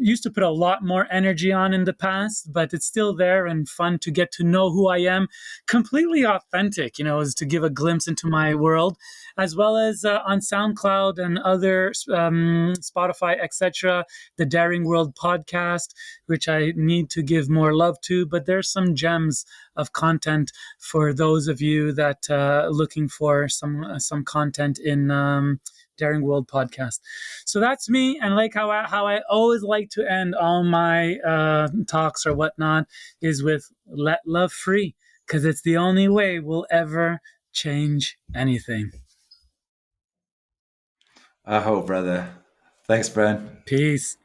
used to put a lot more energy on in the past, but it's still there and fun to get to know who I am. Completely authentic, is to give a glimpse into my world, as well as on SoundCloud and other Spotify, etc. The Daring World podcast, which I need to give more love to, but there's some gems of content for those of you that looking for some content in Daring World podcast. So that's me, and like how I always like to end all my talks or whatnot is with let love free, because it's the only way we'll ever change anything. I hope, brother. Thanks, Brian. Peace.